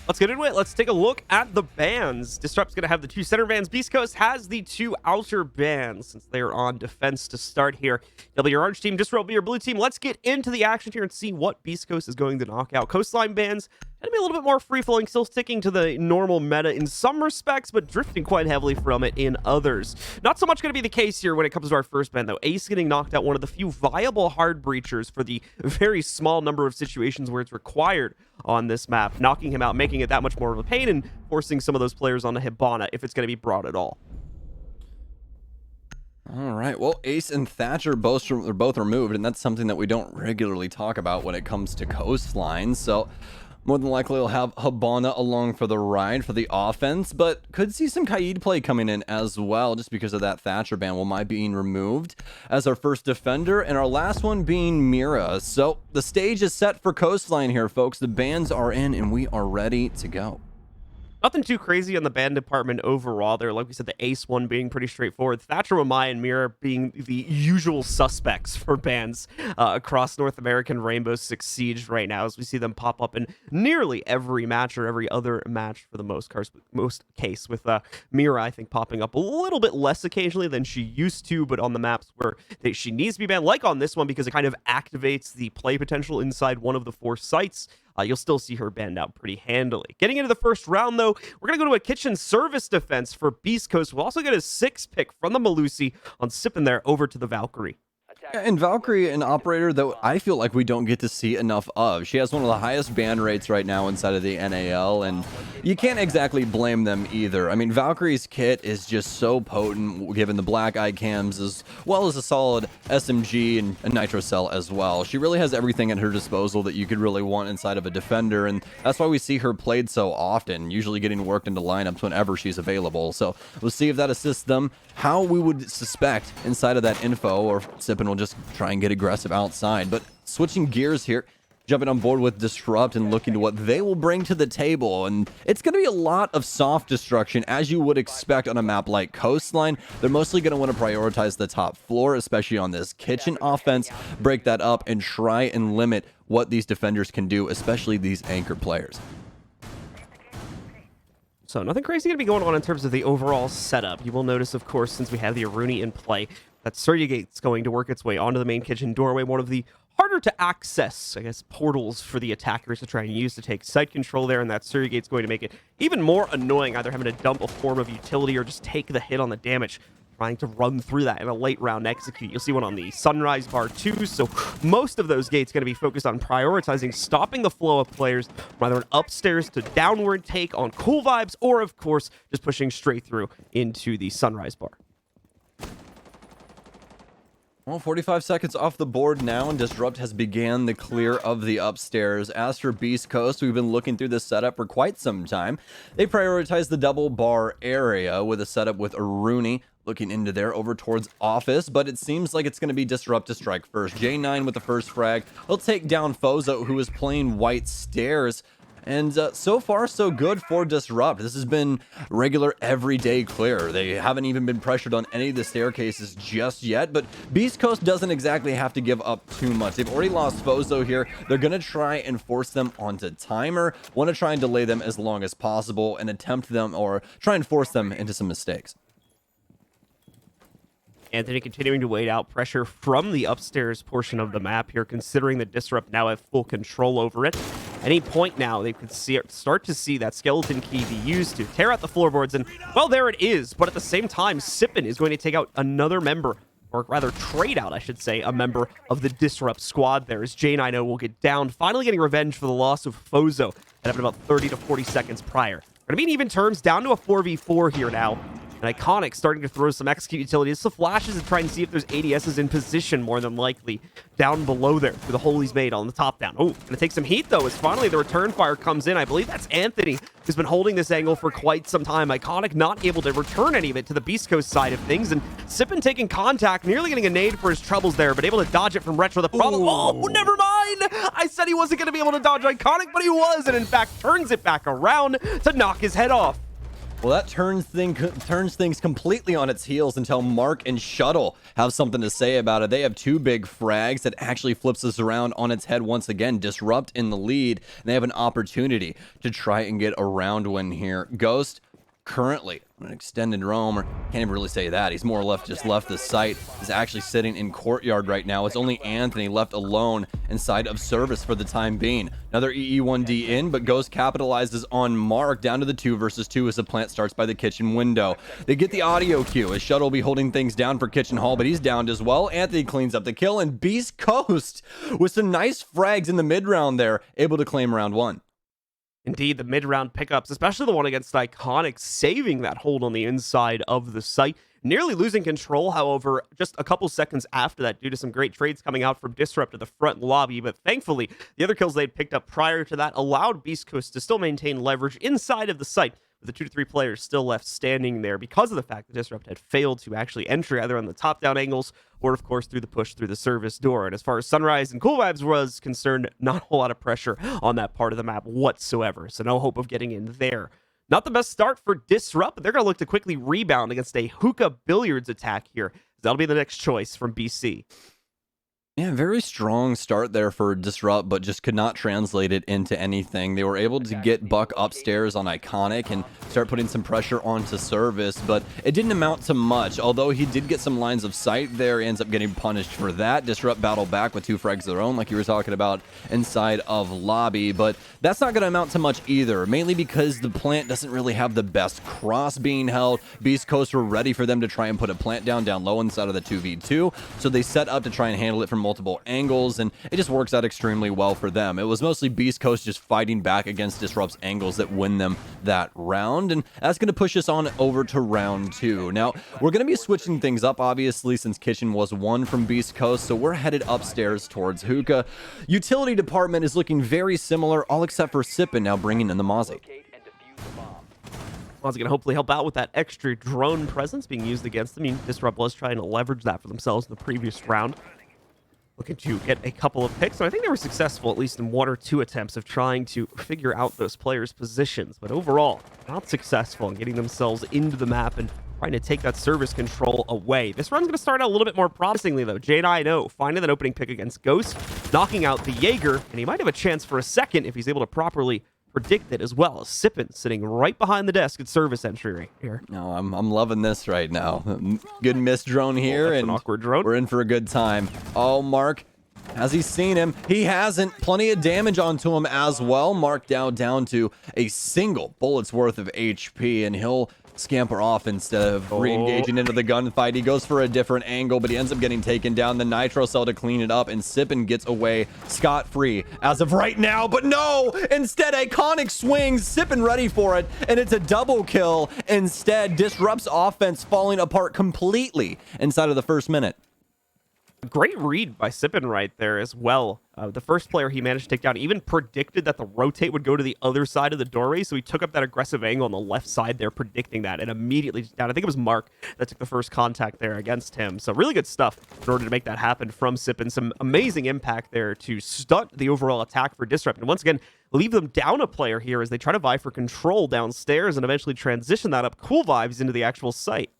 Let's get into it. Let's take a look at the bans. Disrupt's going to have the 2 center bans. Beastcoast has the 2 outer bans, since they are on defense to start here. They'll be your orange team, Disrupt will be your blue team. Let's get into the action here and see what Beastcoast is going to knock out. Coastline bans going to be a little bit more free-flowing, still sticking to the normal meta in some respects, but drifting quite heavily from it in others. Not so much going to be the case here when it comes to our first ban, though. Ace getting knocked out, one of the few viable hard breachers for the very small number of situations where it's required on this map, knocking him out, making it that much more of a pain, and forcing some of those players onto Hibana if it's going to be brought at all. All right, well, Ace and Thatcher both removed, and that's something that we don't regularly talk about when it comes to Coastline, so more than likely we'll have Hibana along for the ride for the offense, but could see some Kaid play coming in as well, just because of that Thatcher ban. Will my being removed as our first defender, and our last one being Mira. So the stage is set for Coastline here, folks. The bans are in, and we are ready to go. Nothing too crazy on the ban department overall there. Like we said, the Ace one being pretty straightforward. Thatcher, Wamai, and Mira being the usual suspects for bans across North American Rainbow Six Siege right now, as we see them pop up in nearly every match or every other match for the most case, with Mira, I think, popping up a little bit less occasionally than she used to, but on the maps where she needs to be banned, like on this one, because it kind of activates the play potential inside one of the 4 sites. You'll still see her banned out pretty handily. Getting into the first round, though, we're going to go to a kitchen service defense for Beastcoast. We'll also get a 6th pick from the Malusi on sipping there over to the Valkyrie. And Valkyrie, an operator that I feel like we don't get to see enough of. She has one of the highest ban rates right now inside of the NAL, and you can't exactly blame them either. I mean, Valkyrie's kit is just so potent, given the black eye cams, as well as a solid SMG and a nitro cell as well. She really has everything at her disposal that you could really want inside of a defender, and that's why we see her played so often, usually getting worked into lineups whenever she's available. So we'll see if that assists them. How we would suspect inside of that info, or Sippin will just try and get aggressive outside. But switching gears here, jumping on board with Disrupt and looking to what they will bring to the table. And it's going to be a lot of soft destruction, as you would expect on a map like Coastline. They're mostly going to want to prioritize the top floor, especially on this kitchen offense, break that up, and try and limit what these defenders can do, especially these anchor players. So nothing crazy going to be going on in terms of the overall setup. You will notice, of course, since we have the Aruni in play, that Surya Gate's going to work its way onto the main kitchen doorway, one of the harder to access, I guess, portals for the attackers to try and use to take site control there, and that Surya Gate's going to make it even more annoying, either having to dump a form of utility or just take the hit on the damage, trying to run through that in a late round execute. You'll see one on the Sunrise Bar too, so most of those gates going to be focused on prioritizing stopping the flow of players from either an upstairs to downward take on cool vibes, or of course just pushing straight through into the Sunrise Bar. Well, 45 seconds off the board now, and Disrupt has began the clear of the upstairs. As for Beastcoast, we've been looking through this setup for quite some time. They prioritize the double bar area with a setup with Aruni looking into there over towards Office, but it seems like it's going to be Disrupt to strike first. J9 with the first frag. He'll take down Fozo, who is playing White Stairs. And so far, so good for Disrupt. This has been regular everyday clear. They haven't even been pressured on any of the staircases just yet, but Beastcoast doesn't exactly have to give up too much. They've already lost Fozo here. They're going to try and force them onto timer, want to try and delay them as long as possible and attempt them, or try and force them into some mistakes. Anthony continuing to wait out pressure from the upstairs portion of the map here, considering that Disrupt now have full control over it. Any point now, they could start to see that skeleton key be used to tear out the floorboards, and, well, there it is. But at the same time, Sippin is going to take out another member, or rather trade out, I should say, a member of the Disrupt squad there, as J90 will get down, finally getting revenge for the loss of Fozo that happened about 30 to 40 seconds prior. Going to be in even terms, down to a 4v4 here now. And Iconic starting to throw some execute utilities, some flashes, and trying to see if there's ADSs in position, more than likely, down below there, through the hole he's made on the top down. Oh, gonna take some heat, though, as finally the return fire comes in. I believe that's Anthony, who's been holding this angle for quite some time. Iconic not able to return any of it to the Beastcoast side of things, and Sippin taking contact, nearly getting a nade for his troubles there, but able to dodge it from Retro. The problem, oh, never mind! I said he wasn't gonna be able to dodge Iconic, but he was, and in fact turns it back around to knock his head off. Well, that turns things completely on its heels until Mark and Shuttle have something to say about it. They have two big frags that actually flips us around on its head once again. Disrupt in the lead, and they have an opportunity to try and get a round win here. Ghost currently an extended roam, or can't even really say that. He's more or less just left the site. Is actually sitting in courtyard right now. It's only Anthony left alone inside of service for the time being. Another EE1D in, but Ghost capitalizes on Mark down to the 2 versus 2 as the plant starts by the kitchen window. They get the audio cue as Shuttle will be holding things down for Kitchen Hall, but he's downed as well. Anthony cleans up the kill, and Beastcoast with some nice frags in the mid round there, able to claim round 1. Indeed, the mid-round pickups, especially the one against Iconic, saving that hold on the inside of the site. Nearly losing control, however, just a couple seconds after that due to some great trades coming out from Disrupt to the front lobby. But thankfully, the other kills they'd picked up prior to that allowed Beastcoast to still maintain leverage inside of the site, with the 2 to 3 players still left standing there because of the fact that Disrupt had failed to actually enter either on the top-down angles or, of course, through the push through the service door. And as far as Sunrise and Cool Vibes was concerned, not a whole lot of pressure on that part of the map whatsoever, so no hope of getting in there. Not the best start for Disrupt, but they're going to look to quickly rebound against a Hookah Billiards attack here. That'll be the next choice from BC. Yeah, very strong start there for Disrupt, but just could not translate it into anything. They were able to get Buck upstairs on Iconic and start putting some pressure onto Service, but it didn't amount to much. Although he did get some lines of sight there, he ends up getting punished for that. Disrupt battled back with 2 frags of their own, like you were talking about, inside of lobby, but that's not going to amount to much either, mainly because the plant doesn't really have the best cross being held. Beast Coast were ready for them to try and put a plant down low inside of the 2v2, so they set up to try and handle it from multiple angles, and it just works out extremely well for them. It was mostly Beast Coast just fighting back against Disrupt's angles that win them that round, and that's going to push us on over to round 2. Now, we're going to be switching things up, obviously, since Kitchen was 1 from Beast Coast, so we're headed upstairs towards Hookah. Utility department is looking very similar, all except for Sippin now bringing in the Mozzie. Well, it's going to hopefully help out with that extra drone presence being used against them. I mean, Disrupt was trying to leverage that for themselves in the previous round. Looking to get a couple of picks, and I think they were successful at least in 1 or 2 attempts of trying to figure out those players' positions, but overall, not successful in getting themselves into the map and trying to take that service control away. This run's going to start out a little bit more promisingly, though. J90 finding that opening pick against Ghost, knocking out the Jaeger, and he might have a chance for a second if he's able to properly predict it as well. Sippin sitting right behind the desk at service entry right here. No, I'm loving this right now. Good missed drone here, that's and an awkward drone. We're in for a good time. Oh, Mark, has he seen him? He hasn't. Plenty of damage onto him as well. Mark down to a single bullet's worth of HP, and he'll scamper off instead of re-engaging into the gunfight. He goes for a different angle, but he ends up getting taken down. The nitro cell to clean it up, and Sippin gets away scot-free as of right now. But no! Instead, Iconic swings. Sippin ready for it, and it's a double kill. Instead, Disrupt's offense falling apart completely inside of the first minute. Great read by Sippin right there as well. The first player he managed to take down even predicted that the rotate would go to the other side of the doorway, so he took up that aggressive angle on the left side there, predicting that, and immediately down. I think it was Mark that took the first contact there against him. So really good stuff in order to make that happen from Sippin. Some amazing impact there to stunt the overall attack for Disrupt. And once again, leave them down a player here as they try to vie for control downstairs and eventually transition that up Cool Vibes into the actual site.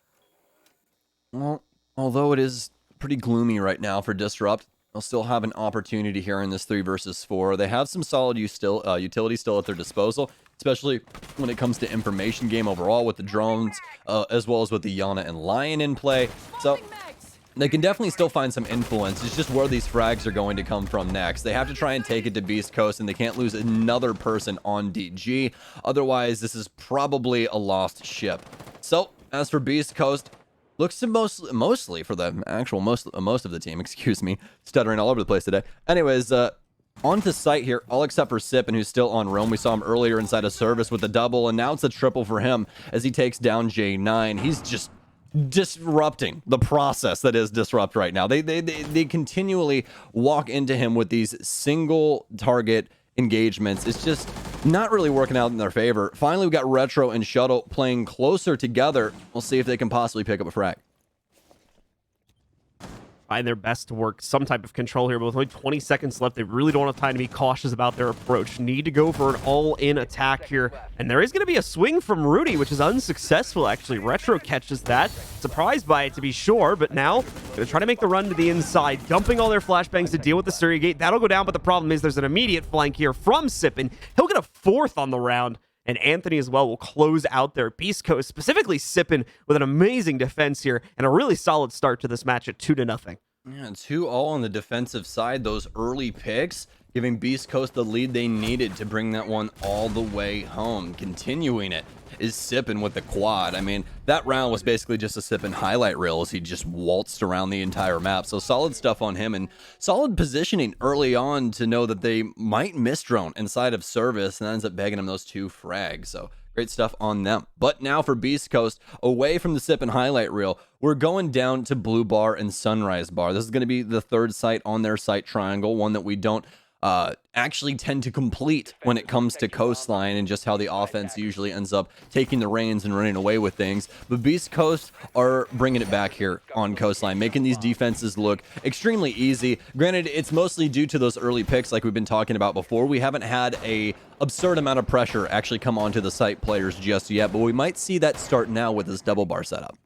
Well, although it is pretty gloomy right now for Disrupt, they'll still have an opportunity here in this 3 versus 4. They have some solid utility still at their disposal. especially when it comes to information game overall with the drones, as well as with the Yana and Lion in play. So they can definitely still find some influence. It's just where these frags are going to come from next. They have to try and take it to Beastcoast, and they can't lose another person on DG. Otherwise, this is probably a lost ship. So, as for Beastcoast, looks to mostly for the actual most of the team, excuse me, stuttering all over the place today. Anyways, onto site here, all except for Sippin, who's still on roam. We saw him earlier inside of service with a double, and now it's a triple for him as he takes down J9. He's just disrupting the process that is Disrupt right now. They continually walk into him with these single target engagements. It's just not really working out in their favor. Finally, we got Retro and Shuttle playing closer together. We'll see if they can possibly pick up a frag. Trying their best to work some type of control here, but with only 20 seconds left, they really don't have time to be cautious about their approach. Need to go for an all-in attack here, and there is going to be a swing from Rudy, which is unsuccessful, actually. Retro catches that. Surprised by it, to be sure, but now going to try to make the run to the inside, dumping all their flashbangs to deal with the Surrey Gate. That'll go down, but the problem is there's an immediate flank here from Sippin. He'll get a fourth on the round, and Anthony as well will close out their Beastcoast, specifically Sippin with an amazing defense here and a really solid start to this match at 2-0. Yeah, 2-0 on the defensive side. Those early picks giving Beastcoast the lead they needed to bring that one all the way home. Continuing it is Sippin with the quad. I mean, that round was basically just a Sippin highlight reel as he just waltzed around the entire map. So solid stuff on him and solid positioning early on to know that they might miss drone inside of service, and that ends up begging him those 2 frags. So great stuff on them. But now for Beastcoast, away from the Sippin highlight reel, we're going down to Blue Bar and Sunrise Bar. This is going to be the third site on their site triangle, one that we don't actually tend to complete when it comes to Coastline and just how the offense usually ends up taking the reins and running away with things. But Beastcoast are bringing it back here on Coastline, making these defenses look extremely easy. Granted, it's mostly due to those early picks like we've been talking about before. We haven't had a absurd amount of pressure actually come onto the site players just yet, but we might see that start now with this double bar setup.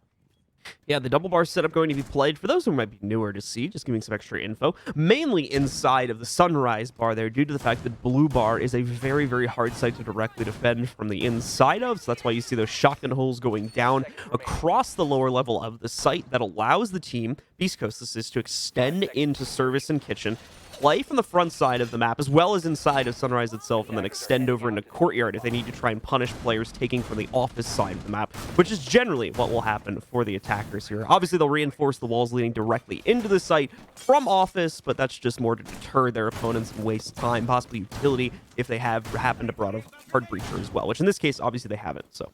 Yeah, the double bar setup going to be played, for those who might be newer to see, just giving some extra info, mainly inside of the Sunrise Bar there, due to the fact that Blue Bar is a very, very hard site to directly defend from the inside of, so that's why you see those shotgun holes going down across the lower level of the site. That allows the team, Beastcoast this is, to extend into service and kitchen, play from the front side of the map as well as inside of Sunrise itself, and then extend over into Courtyard if they need to try and punish players taking from the office side of the map, which is generally what will happen for the attackers here. Obviously, they'll reinforce the walls leading directly into the site from office, but that's just more to deter their opponents and waste time, possibly utility, if they have happened to brought a hard breacher as well, which in this case, obviously, they haven't. So,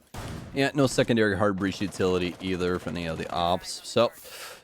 yeah, no secondary hard breach utility either for any of the ops. So,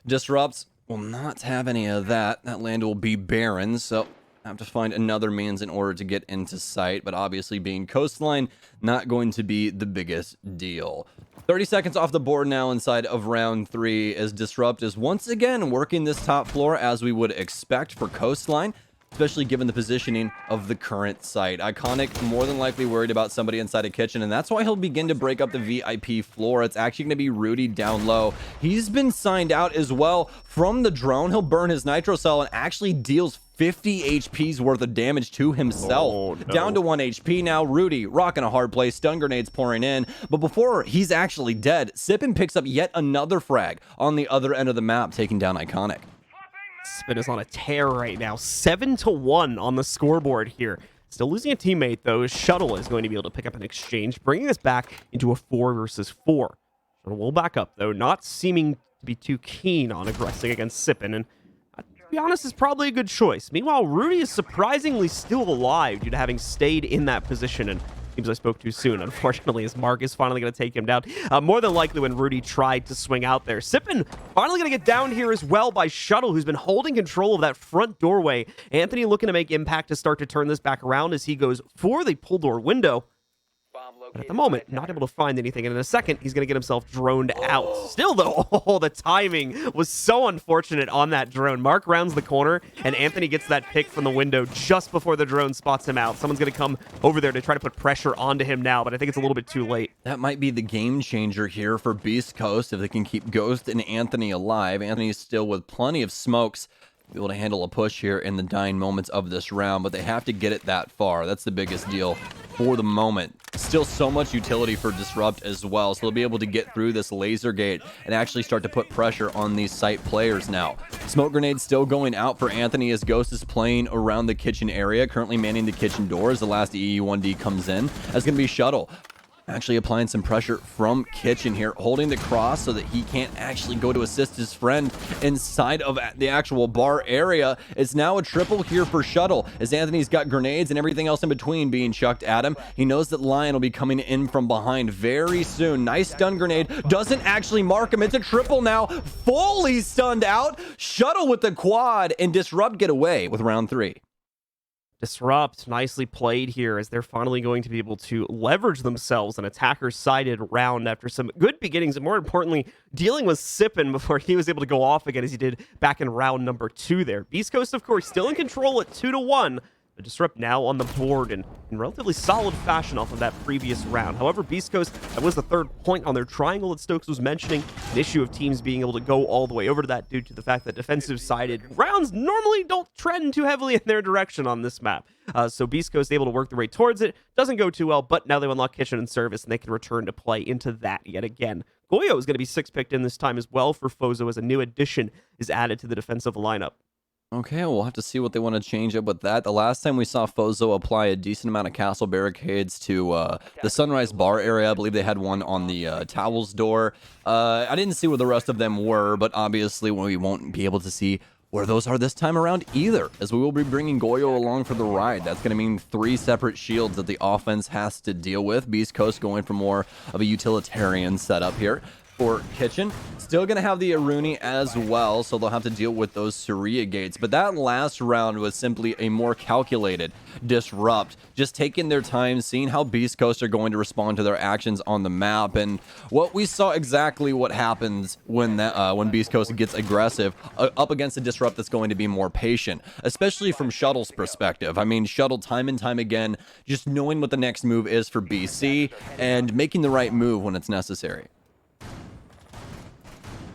Disrupts will not have any of that. That land will be barren, so I have to find another means in order to get into sight, but obviously being Coastline, not going to be the biggest deal. 30 seconds off the board now inside of round 3 as Disrupt is once again working this top floor as we would expect for Coastline, especially given the positioning of the current site. Iconic more than likely worried about somebody inside a kitchen, and that's why he'll begin to break up the VIP floor. It's actually going to be Rudy down low. He's been signed out as well from the drone. He'll burn his nitro cell and actually deals 50 HP's worth of damage to himself. Oh, no. Down to 1 HP now. Rudy rocking a hard play. Stun grenades pouring in. But before he's actually dead, Sippin picks up yet another frag on the other end of the map, taking down Iconic. Spin is on a tear right now. 7-1 on the scoreboard here. Still losing a teammate, though. Shuttle is going to be able to pick up an exchange, bringing us back into a 4 versus 4. Shuttle will back up, though, not seeming to be too keen on aggressing against Sippin, and to be honest, is probably a good choice. Meanwhile, Rudy is surprisingly still alive due to having stayed in that position, and seems I spoke too soon, unfortunately, as Mark is finally going to take him down. More than likely when Rudy tried to swing out there. Sippin finally going to get down here as well by Shuttle, who's been holding control of that front doorway. Anthony looking to make impact to start to turn this back around as he goes for the pull door window. But at the moment, not able to find anything. And in a second, he's going to get himself droned out. Still, though, oh, the timing was so unfortunate on that drone. Mark rounds the corner, and Anthony gets that pick from the window just before the drone spots him out. Someone's going to come over there to try to put pressure onto him now, but I think it's a little bit too late. That might be the game changer here for Beastcoast if they can keep Ghost and Anthony alive. Anthony's still with plenty of smokes, be able to handle a push here in the dying moments of this round, but they have to get it that far. That's the biggest deal for the moment. Still so much utility for Disrupt as well, so they'll be able to get through this laser gate and actually start to put pressure on these site players now. Smoke grenade still going out for Anthony as Ghost is playing around the kitchen area, currently manning the kitchen doors. The last EE1D comes in. That's going to be Shuttle. Actually applying some pressure from Kitchen here, holding the cross so that he can't actually go to assist his friend inside of the actual bar area. It's now a triple here for Shuttle as Anthony's got grenades and everything else in between being chucked at him. He knows that Lion will be coming in from behind very soon. Nice stun grenade. Doesn't actually mark him. It's a triple now. Fully stunned out. Shuttle with the quad and Disrupt get away with round 3. Disrupt, nicely played here as they're finally going to be able to leverage themselves an attacker-sided round after some good beginnings, and more importantly, dealing with Sippin before he was able to go off again as he did back in round number 2 there. Beastcoast, of course, still in control at 2-1. The Disrupt now on the board in relatively solid fashion off of that previous round. However, Beastcoast, that was the 3rd point on their triangle that Stokes was mentioning. An issue of teams being able to go all the way over to that due to the fact that defensive-sided rounds normally don't trend too heavily in their direction on this map. So Beastcoast able to work their way towards it. Doesn't go too well, but now they unlock Kitchen and Service, and they can return to play into that yet again. Goyo is going to be 6-picked in this time as well for Fozo as a new addition is added to the defensive lineup. Okay, we'll have to see what they want to change up with that. The last time we saw Fozo apply a decent amount of castle barricades to the Sunrise Bar area, I believe they had one on the Towels door. I didn't see where the rest of them were, but obviously we won't be able to see where those are this time around either, as we will be bringing Goyo along for the ride. That's going to mean 3 separate shields that the offense has to deal with. Beastcoast going for more of a utilitarian setup here. For Kitchen, still going to have the Aruni as well, so they'll have to deal with those Surya gates. But that last round was simply a more calculated Disrupt, just taking their time, seeing how Beast Coast are going to respond to their actions on the map. And what we saw exactly what happens when Beast Coast gets aggressive up against a Disrupt that's going to be more patient, especially from Shuttle's perspective. I mean, Shuttle time and time again, just knowing what the next move is for BC and making the right move when it's necessary.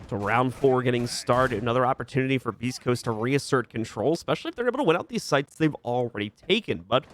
So round 4 getting started. Another opportunity for Beast Coast to reassert control, especially if they're able to win out these sites they've already taken. But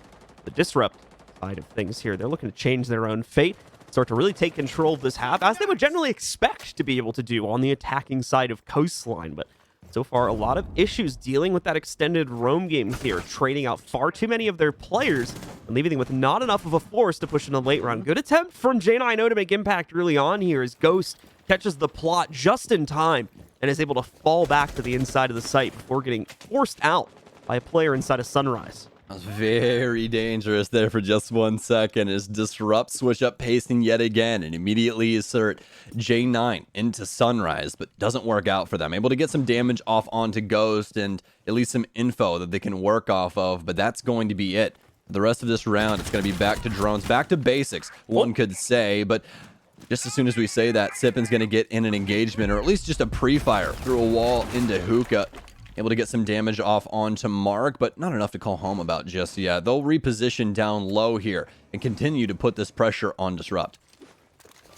the Disrupt side of things here, they're looking to change their own fate, start to really take control of this half, as they would generally expect to be able to do on the attacking side of Coastline. But so far, a lot of issues dealing with that extended roam game here, trading out far too many of their players and leaving them with not enough of a force to push in the late round. Good attempt from J9O to make impact early on here as Ghost catches the plot just in time and is able to fall back to the inside of the site before getting forced out by a player inside of Sunrise. That was very dangerous there for just 1 second as Disrupt switch up pacing yet again and immediately assert J9 into Sunrise, but doesn't work out for them. Able to get some damage off onto Ghost and at least some info that they can work off of, but that's going to be it. The rest of this round, it's going to be back to drones, back to basics, one could say, but just as soon as we say that, Sippin's going to get in an engagement, or at least just a pre-fire through a wall into Hookah. Able to get some damage off onto Mark, but not enough to call home about just yet. They'll reposition down low here and continue to put this pressure on Disrupt.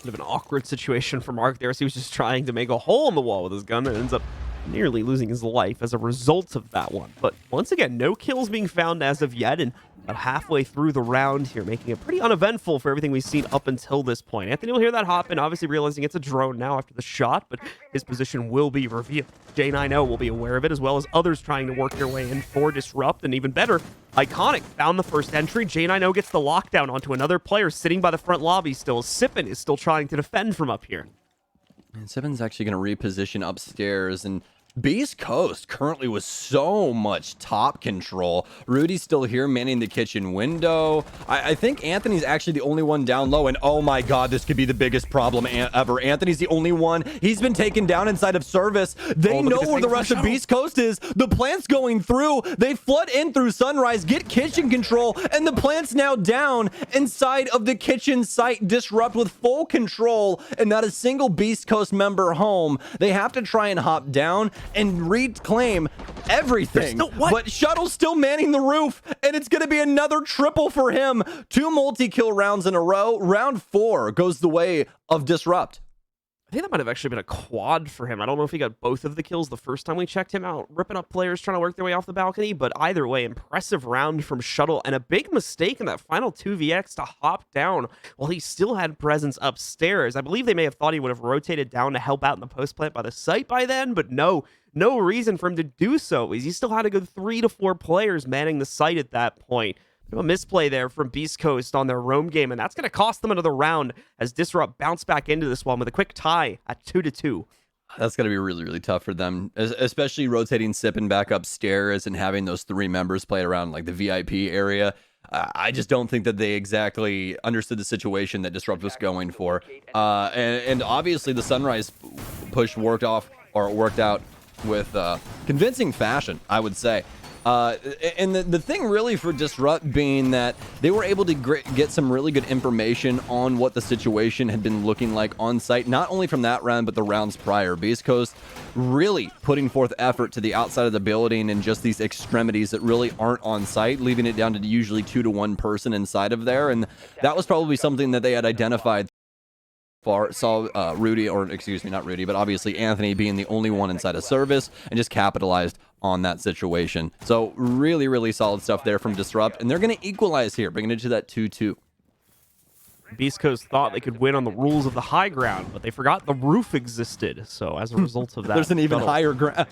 Bit of an awkward situation for Mark there, as he was just trying to make a hole in the wall with his gun and ends up nearly losing his life as a result of that one. But once again, no kills being found as of yet, and about halfway through the round here, making it pretty uneventful for everything we've seen up until this point. Anthony will hear that hop in, obviously realizing it's a drone now after the shot, but his position will be revealed. J9O will be aware of it, as well as others trying to work their way in for Disrupt, and even better, Iconic found the first entry. J9O gets the lockdown onto another player sitting by the front lobby still. Sippin is still trying to defend from up here. And Sippin's actually going to reposition upstairs, and Beast Coast currently with so much top control. Rudy's still here manning the kitchen window. I think Anthony's actually the only one down low, and oh my god, this could be the biggest problem ever. Anthony's the only one. He's been taken down inside of Service. They know where the rest of Beast Coast is. The plant's going through. They flood in through Sunrise, get kitchen control, and the plant's now down inside of the kitchen site. Disrupt with full control, and not a single Beast Coast member home. They have to try and hop down and reclaim everything. But Shuttle's still manning the roof, and it's going to be another triple for him. 2 multi-kill rounds in a row. Round 4 goes the way of Disrupt. I think that might have actually been a quad for him. I don't know if he got both of the kills the first time we checked him out, ripping up players trying to work their way off the balcony, but either way, impressive round from Shuttle, and a big mistake in that final 2vx to hop down while he still had presence upstairs. I believe they may have thought he would have rotated down to help out in the post plant by the site by then, but no reason for him to do so. He still had a good 3 to 4 players manning the site at that point. A misplay there from Beastcoast on their roam game, and that's going to cost them another round as Disrupt bounce back into this one with a quick tie at 2-2. That's going to be really, really tough for them, especially rotating Sippin back upstairs and having those 3 members play around like the VIP area. I just don't think that they exactly understood the situation that Disrupt was going for. And obviously the Sunrise push worked out with convincing fashion, I would say. And the thing really for Disrupt being that they were able to get some really good information on what the situation had been looking like on site, not only from that round, but the rounds prior. Beastcoast really putting forth effort to the outside of the building and just these extremities that really aren't on site, leaving it down to usually 2 to 1 person inside of there. And that was probably something that they had identified. Saw Rudy, or excuse me, not Rudy, but obviously Anthony being the only one inside of service and just capitalized on that situation. So really, really solid stuff there from Disrupt, and they're going to equalize here, bringing it to that 2-2. Beastcoast thought they could win on the rules of the high ground, but they forgot the roof existed. So as a result of that, there's an even higher ground.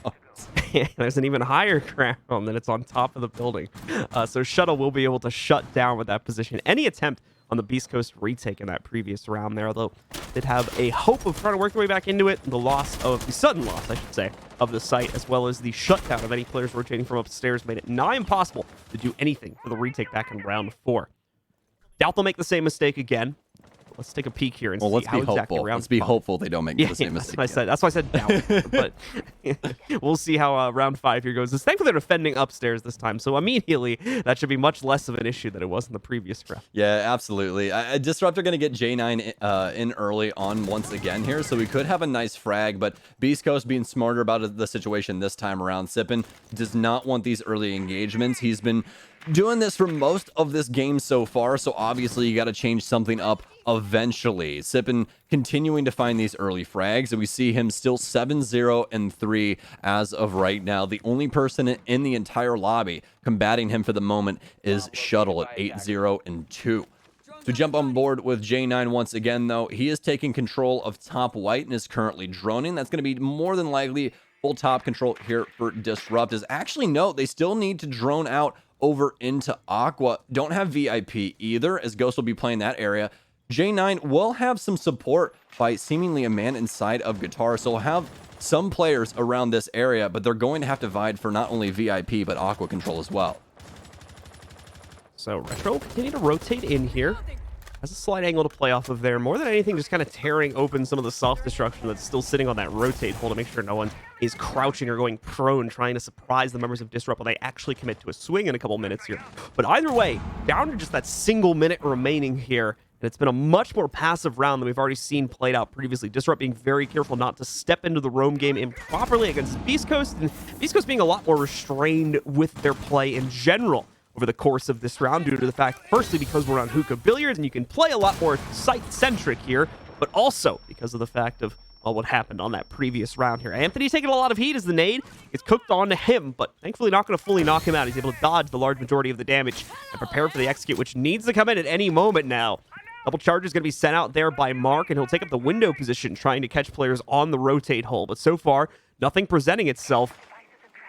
There's an even higher ground that it's on top of the building. So Shuttle will be able to shut down with that position. Any attempt on the Beastcoast retake in that previous round there, although they'd have a hope of trying to work their way back into it. The sudden loss, I should say, of the site, as well as the shutdown of any players rotating from upstairs, made it nigh impossible to do anything for the retake back in round 4. Doubt they'll make the same mistake again. Let's take a peek here and see how exactly round. Let's be hopeful they don't make the same mistake. That's why I said doubt. But we'll see how round 5 here goes. It's thankfully they're defending upstairs this time, so immediately that should be much less of an issue than it was in the previous round. Yeah, absolutely. Disrupt are going to get J9 in early on once again here, so we could have a nice frag, but Beast Coast being smarter about the situation this time around. Sippin does not want these early engagements. He's been doing this for most of this game so far, so obviously you got to change something up eventually. Sippin continuing to find these early frags, and we see him still 7-0-3 as of right now. The only person in the entire lobby combating him for the moment is Shuttle at 8-0-2. To jump on board with J9 once again, though, he is taking control of top white and is currently droning. That's going to be more than likely full top control here for Disrupt. As actually, no, they still need to drone out over into Aqua. Don't have VIP either, as Ghost will be playing that area. J9 will have some support by seemingly a man inside of Guitar, so we'll have some players around this area, but they're going to have to vie for not only VIP, but Aqua control as well. So Retro will continue to rotate in here. Has a slight angle to play off of there. More than anything, just kind of tearing open some of the self-destruction that's still sitting on that rotate hole to make sure no one is crouching or going prone, trying to surprise the members of Disrupt when they actually commit to a swing in a couple minutes here. But either way, down to just that single minute remaining here. And it's been a much more passive round than we've already seen played out previously. Disrupt being very careful not to step into the roam game improperly against Beast Coast, and Beast Coast being a lot more restrained with their play in general over the course of this round, due to the fact, firstly, because we're on hookah billiards and you can play a lot more site-centric here, but also because of the fact of, well, what happened on that previous round here. Anthony's taking a lot of heat as the nade gets cooked onto him, but thankfully not going to fully knock him out. He's able to dodge the large majority of the damage and prepare for the execute, which needs to come in at any moment now. Double charge is going to be sent out there by Mark, and he'll take up the window position, trying to catch players on the rotate hole. But so far, nothing presenting itself.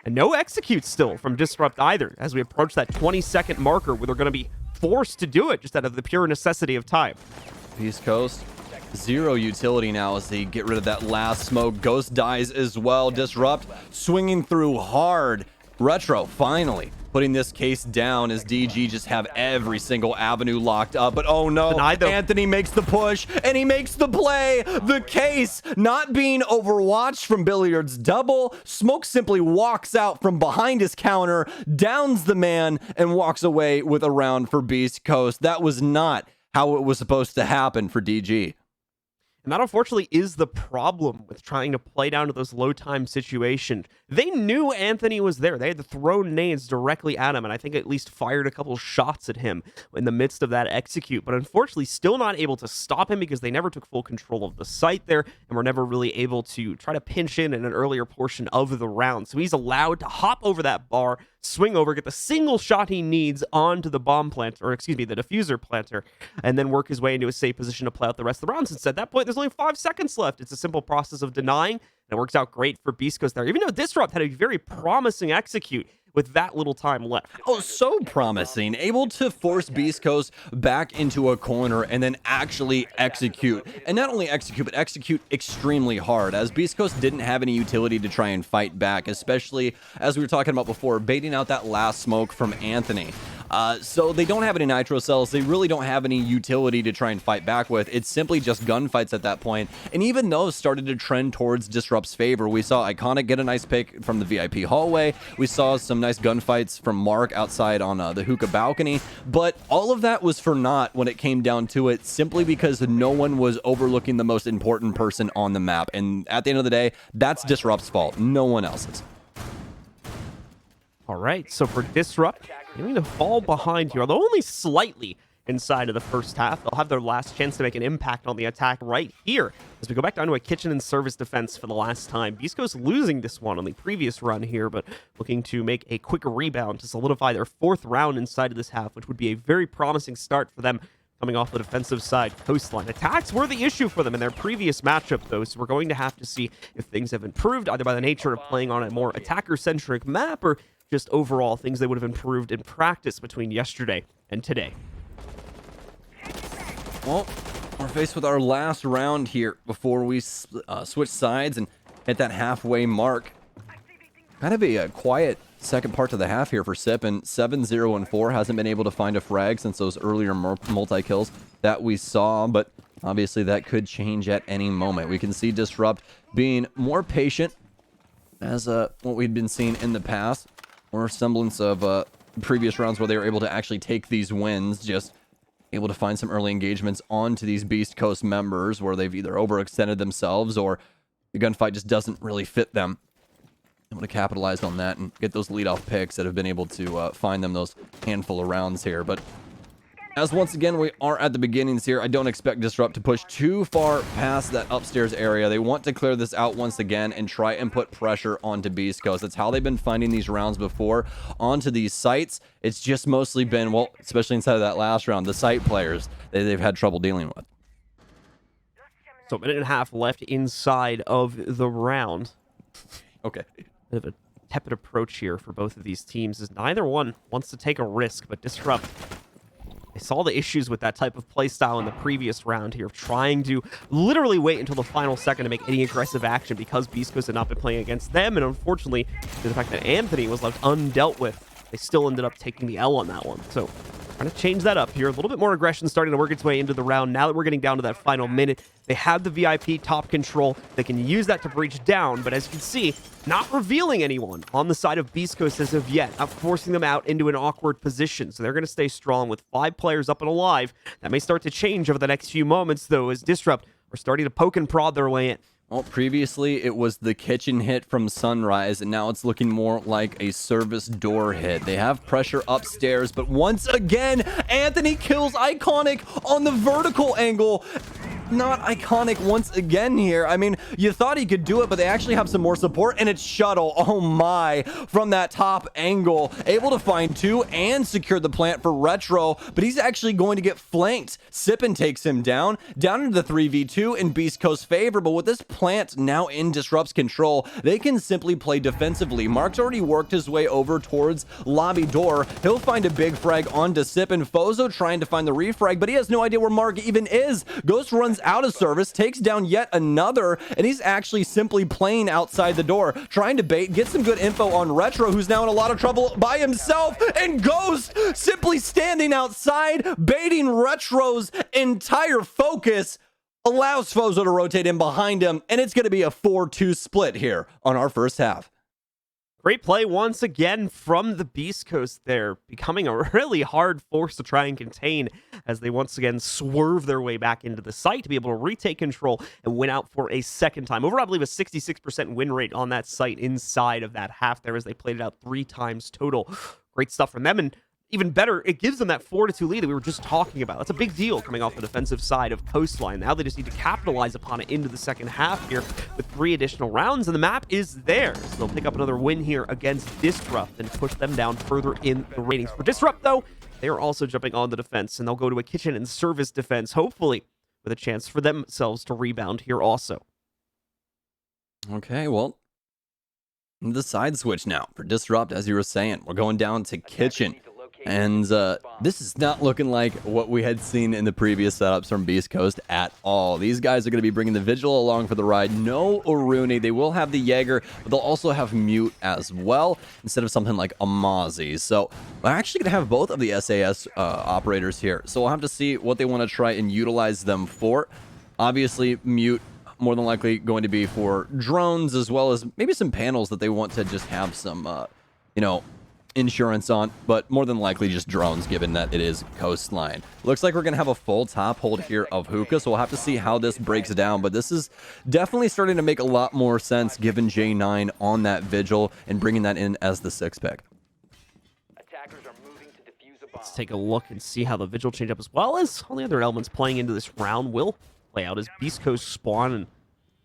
And no execute still from Disrupt either, as we approach that 20-second marker where they're going to be forced to do it just out of the pure necessity of time. Beast Coast, zero utility now as they get rid of that last smoke. Ghost dies as well. Disrupt swinging through hard. Retro finally putting this case down as DG just have every single avenue locked up. But oh no, Anthony makes the push and he makes the play. The case not being overwatched from Billiards double. Smoke simply walks out from behind his counter, downs the man, and walks away with a round for Beast Coast. That was not how it was supposed to happen for DG. And that unfortunately is the problem with trying to play down to those low time situations. They knew Anthony was there. They had thrown nades directly at him, and I think at least fired a couple shots at him in the midst of that execute. But unfortunately, still not able to stop him because they never took full control of the site there and were never really able to try to pinch in an earlier portion of the round. So he's allowed to hop over that bar, swing over, get the single shot he needs onto the bomb plant, or excuse me, the diffuser planter, and then work his way into a safe position to play out the rest of the round. Since at that point, there's only 5 seconds left. It's a simple process of denying, and it works out great for Beastcoast there. Even though Disrupt had a very promising execute with that little time left. Oh, so promising. Able to force Beastcoast back into a corner and then actually execute. And not only execute, but execute extremely hard, as Beastcoast didn't have any utility to try and fight back, especially, as we were talking about before, baiting out that last smoke from Anthony. So they don't have any nitro cells. They really don't have any utility to try and fight back with. It's simply just gunfights at that point. And even those started to trend towards Disrupt's favor. We saw Iconic get a nice pick from the VIP hallway. We saw some nice gunfights from Mark outside on the hookah balcony. But all of that was for naught when it came down to it, simply because no one was overlooking the most important person on the map. And at the end of the day, that's Disrupt's fault, no one else's. All right, so for Disrupt, they need to fall behind here, although only slightly inside of the first half. They'll have their last chance to make an impact on the attack right here as we go back down to a kitchen and service defense for the last time. Beastcoast losing this one on the previous run here, but looking to make a quick rebound to solidify their 4th round inside of this half, which would be a very promising start for them coming off the defensive side coastline. Attacks were the issue for them in their previous matchup, though, so we're going to have to see if things have improved, either by the nature of playing on a more attacker-centric map or just overall things they would have improved in practice between yesterday and today. Well, we're faced with our last round here before we switch sides and hit that halfway mark. Kind of a quiet second part to the half here for Sip, and 7-0-4 hasn't been able to find a frag since those earlier multi-kills that we saw, but obviously that could change at any moment. We can see Disrupt being more patient as what we'd been seeing in the past, or semblance of previous rounds where they were able to actually take these wins, just able to find some early engagements onto these Beast Coast members where they've either overextended themselves or the gunfight just doesn't really fit them. Able to capitalize on that and get those leadoff picks that have been able to find them those handful of rounds here. But as once again we are at the beginnings here, I don't expect Disrupt to push too far past that upstairs area. They want to clear this out once again and try and put pressure onto Beast Coast. That's how they've been finding these rounds before onto these sites. It's just mostly been, well, especially inside of that last round, the site players they've had trouble dealing with. So a minute and a half left inside of the round. Okay. Bit of a tepid approach here for both of these teams, as neither one wants to take a risk, but Disrupt, they saw the issues with that type of playstyle in the previous round here, trying to literally wait until the final second to make any aggressive action because Beastcoast had not been playing against them, and unfortunately, due to the fact that Anthony was left undealt with, they still ended up taking the L on that one. So trying to change that up here. A little bit more aggression starting to work its way into the round. Now that we're getting down to that final minute, they have the VIP top control. They can use that to breach down, but as you can see, not revealing anyone on the side of Beastcoast as of yet, not forcing them out into an awkward position. So they're going to stay strong with 5 players up and alive. That may start to change over the next few moments, though, as Disrupt are starting to poke and prod their way in. Well, previously it was the kitchen hit from Sunrise, and now it's looking more like a service door hit. They have pressure upstairs, but once again, Anthony kills Iconic on the vertical angle. Not Iconic once again here. I mean, you thought he could do it, but they actually have some more support, and it's Shuttle. Oh my, from that top angle. Able to find 2 and secure the plant for Retro, but he's actually going to get flanked. Sippin takes him down into the 3v2 in Beast Coast's favor, but with this plant now in Disrupt's control, they can simply play defensively. Mark's already worked his way over towards lobby door. He'll find a big frag onto Sippin. Fozo trying to find the refrag, but he has no idea where Mark even is. Ghost runs out of service, takes down yet another, and he's actually simply playing outside the door, trying to bait, get some good info on Retro, who's now in a lot of trouble by himself, and Ghost simply standing outside, baiting Retro's entire focus, allows Fozo to rotate in behind him, and it's going to be a 4-2 split here on our first half. Great play once again from the Beastcoast there, becoming a really hard force to try and contain as they once again swerve their way back into the site to be able to retake control and win out for a second time. Overall, I believe a 66% win rate on that site inside of that half there as they played it out 3 times total. Great stuff from them, and even better, it gives them that 4-2 lead that we were just talking about. That's a big deal coming off the defensive side of Coastline. Now they just need to capitalize upon it into the second half here with 3 additional rounds, and the map is theirs. They'll pick up another win here against Disrupt and push them down further in the ratings. For Disrupt, though, they are also jumping on the defense, and they'll go to a kitchen and service defense, hopefully with a chance for themselves to rebound here also. Okay, well, the side switch now for Disrupt, as you were saying. We're going down to kitchen. And this is not looking like what we had seen in the previous setups from Beastcoast at all. These guys are going to be bringing the Vigil along for the ride. No Aruni. They will have the Jaeger, but they'll also have Mute as well, instead of something like a Mozzie. So we're actually going to have both of the SAS operators here. So we'll have to see what they want to try and utilize them for. Obviously, Mute more than likely going to be for drones, as well as maybe some panels that they want to just have some, insurance on, but more than likely just drones, given that it is Coastline. Looks like we're going to have a full top hold here of Hookah, so we'll have to see how this breaks down, but this is definitely starting to make a lot more sense given J9 on that Vigil and bringing that in as the 6 pick. Let's take a look and see how the Vigil change up, as well as all the other elements playing into this round will play out as Beastcoast spawn, and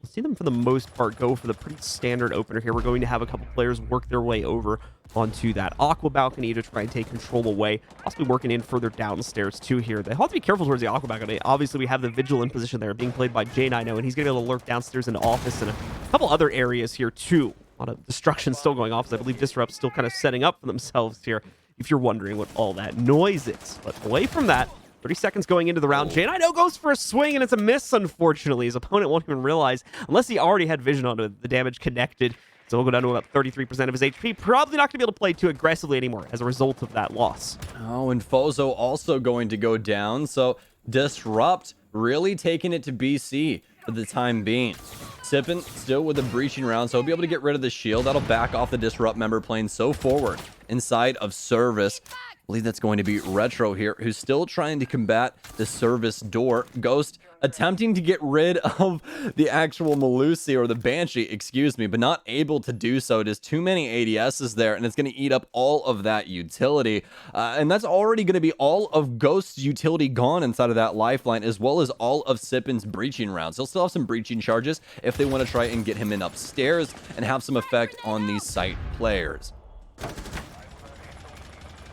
we'll see them for the most part go for the pretty standard opener here. We're going to have a couple players work their way over onto that Aqua balcony to try and take control away, possibly working in further downstairs too here. They have to be careful towards the Aqua balcony. Obviously, we have the Vigil in position there, being played by J9O, and he's going to be able to lurk downstairs into office and a couple other areas here too. A lot of destruction still going off, so I believe Disrupt's still kind of setting up for themselves here, if you're wondering what all that noise is. But away from that, 30 seconds going into the round. J9O goes for a swing, and it's a miss, unfortunately. His opponent won't even realize, unless he already had vision onto it, the damage connected. So we'll go down to about 33% of his HP. Probably not going to be able to play too aggressively anymore as a result of that loss. Oh, and Fozo also going to go down. So Disrupt really taking it to BC for the time being. Sippin still with a breaching round, so he'll be able to get rid of the shield. That'll back off the Disrupt member playing so forward inside of service. I believe that's going to be Retro here, who's still trying to combat the service door. Ghost attempting to get rid of the actual Melusi, or the Banshee, excuse me, but not able to do so. It is too many ADSs there, and it's going to eat up all of that utility. And that's already going to be all of Ghost's utility gone inside of that lifeline, as well as all of Sippin's breaching rounds. He'll still have some breaching charges if they want to try and get him in upstairs and have some effect on these site players.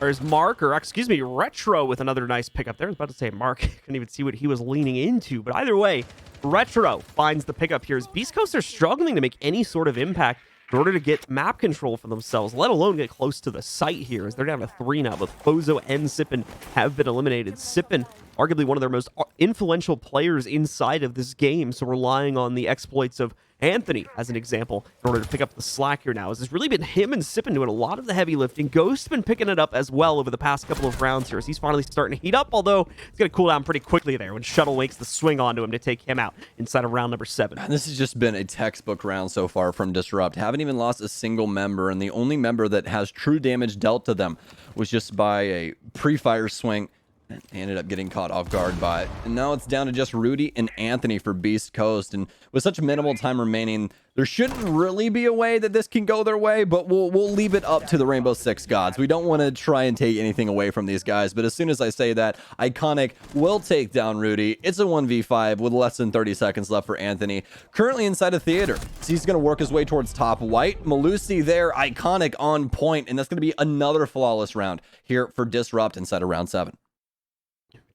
There's Mark, or excuse me, Retro with another nice pickup there. I was about to say Mark. Couldn't even see what he was leaning into. But either way, Retro finds the pickup here as Beastcoast are struggling to make any sort of impact in order to get map control for themselves, let alone get close to the site here, as they're down to 3 now. Both Fozo and Sippin have been eliminated. Sippin, arguably one of their most influential players inside of this game, so relying on the exploits of Anthony, as an example, in order to pick up the slack here now. As it's really been him and Sippin doing a lot of the heavy lifting. Ghost's been picking it up as well over the past couple of rounds here, as he's finally starting to heat up, although it's going to cool down pretty quickly there when Shuttle makes the swing onto him to take him out inside of round number 7. This has just been a textbook round so far from Disrupt. Haven't even lost a single member, and the only member that has true damage dealt to them was just by a pre-fire swing. He ended up getting caught off guard by it. And now it's down to just Rudy and Anthony for Beastcoast. And with such minimal time remaining, there shouldn't really be a way that this can go their way, but we'll leave it up to the Rainbow Six gods. We don't want to try and take anything away from these guys, but as soon as I say that, Iconic will take down Rudy. It's a 1v5 with less than 30 seconds left for Anthony. Currently inside a theater. So he's going to work his way towards top white. Melusi there, Iconic on point, and that's going to be another flawless round here for Disrupt inside of round 7.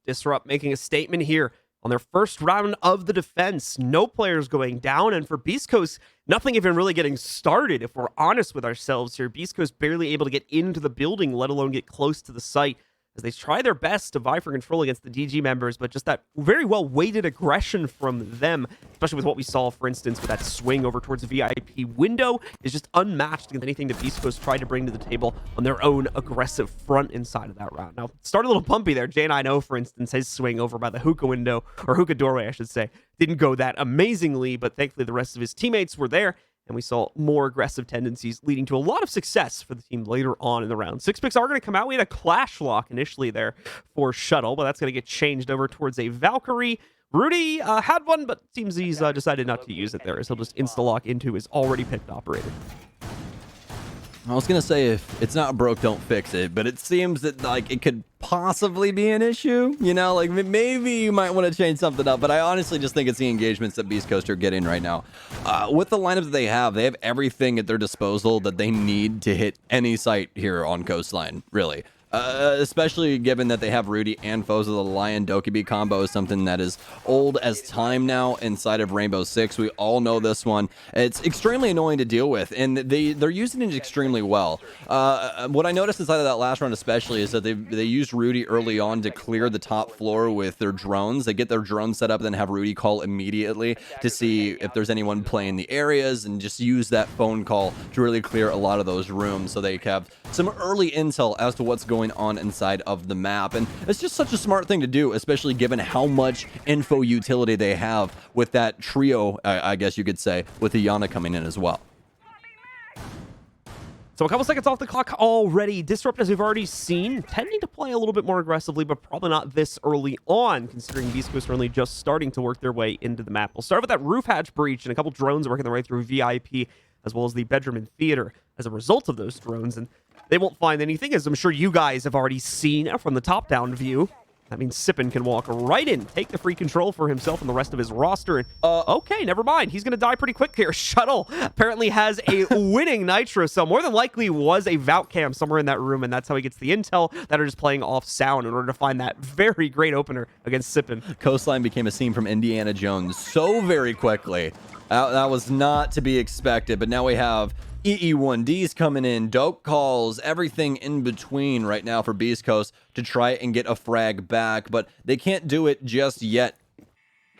Disrupt making a statement here on their first round of the defense. No players going down, and for Beastcoast, nothing even really getting started, if we're honest with ourselves here. Beastcoast barely able to get into the building, let alone get close to the site, as they try their best to vie for control against the DG members, but just that very well weighted aggression from them, especially with what we saw, for instance, with that swing over towards the VIP window, is just unmatched against anything that Beastcoast tried to bring to the table on their own aggressive front inside of that round. Now, it started a little bumpy there. J9O, for instance, his swing over by the hookah window, or hookah doorway, I should say, didn't go that amazingly, but thankfully the rest of his teammates were there and we saw more aggressive tendencies leading to a lot of success for the team later on in the round. 6 picks are going to come out. We had a Clash lock initially there for Shuttle, but that's going to get changed over towards a Valkyrie. Rudy had one, but seems he's decided not to use it there, as he'll just insta-lock into his already picked operator. I was going to say, if it's not broke, don't fix it, but it seems that, like, it could possibly be an issue, you know, like maybe you might want to change something up, but I honestly just think it's the engagements that Beastcoast are getting right now. With the lineups that they have everything at their disposal that they need to hit any site here on Coastline, really. Especially given that they have Rudy and Foes of the Lion. Dokkaebi combo is something that is old as time now inside of Rainbow Six. We all know this one. It's extremely annoying to deal with, and they're using it extremely well. What I noticed inside of that last round especially is that they used Rudy early on to clear the top floor with their drones. They get their drones set up, then have Rudy call immediately to see if there's anyone playing the areas, and just use that phone call to really clear a lot of those rooms so they have some early intel as to what's going on inside of the map. And it's just such a smart thing to do, especially given how much info utility they have with that trio, I guess you could say, with Iana coming in as well. So a couple seconds off the clock already. Disrupt, as we've already seen, tending to play a little bit more aggressively, but probably not this early on, considering Beastcoast are only just starting to work their way into the map. We'll start with that roof hatch breach and a couple drones working their way through VIP, as well as the bedroom and theater as a result of those drones. And they won't find anything, as I'm sure you guys have already seen from the top-down view. That means Sippin can walk right in, take the free control for himself and the rest of his roster. And, okay, never mind. He's going to die pretty quick here. Shuttle apparently has a winning Nitro, so more than likely was a Vault cam somewhere in that room, and that's how he gets the intel that are just playing off sound in order to find that very great opener against Sippin. Coastline became a scene from Indiana Jones so very quickly. That was not to be expected, but now we have EE1Ds coming in, dope calls, everything in between right now for Beastcoast to try and get a frag back, but they can't do it just yet.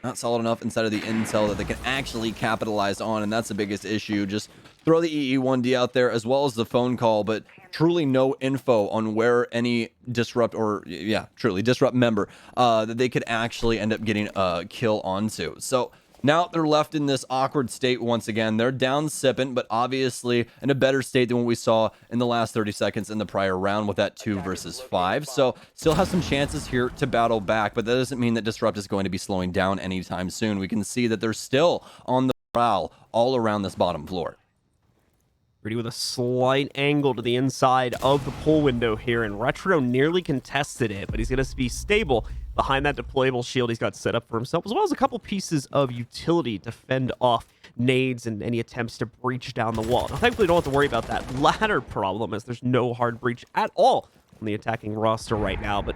Not solid enough inside of the intel that they can actually capitalize on, and that's the biggest issue. Just throw the EE1D out there as well as the phone call, but truly no info on where any Disrupt or, yeah, truly Disrupt member that they could actually end up getting a kill onto. So now they're left in this awkward state once again. They're down Sippin, but obviously in a better state than what we saw in the last 30 seconds in the prior round with that 2 versus 5. So still have some chances here to battle back, but that doesn't mean that Disrupt is going to be slowing down anytime soon. We can see that they're still on the prowl all around this bottom floor. Rudy with a slight angle to the inside of the pull window here, and Retro nearly contested it, but he's going to be stable behind that deployable shield he's got set up for himself, as well as a couple pieces of utility to fend off nades and any attempts to breach down the wall. Now, thankfully, don't have to worry about that latter problem, as there's no hard breach at all on the attacking roster right now, but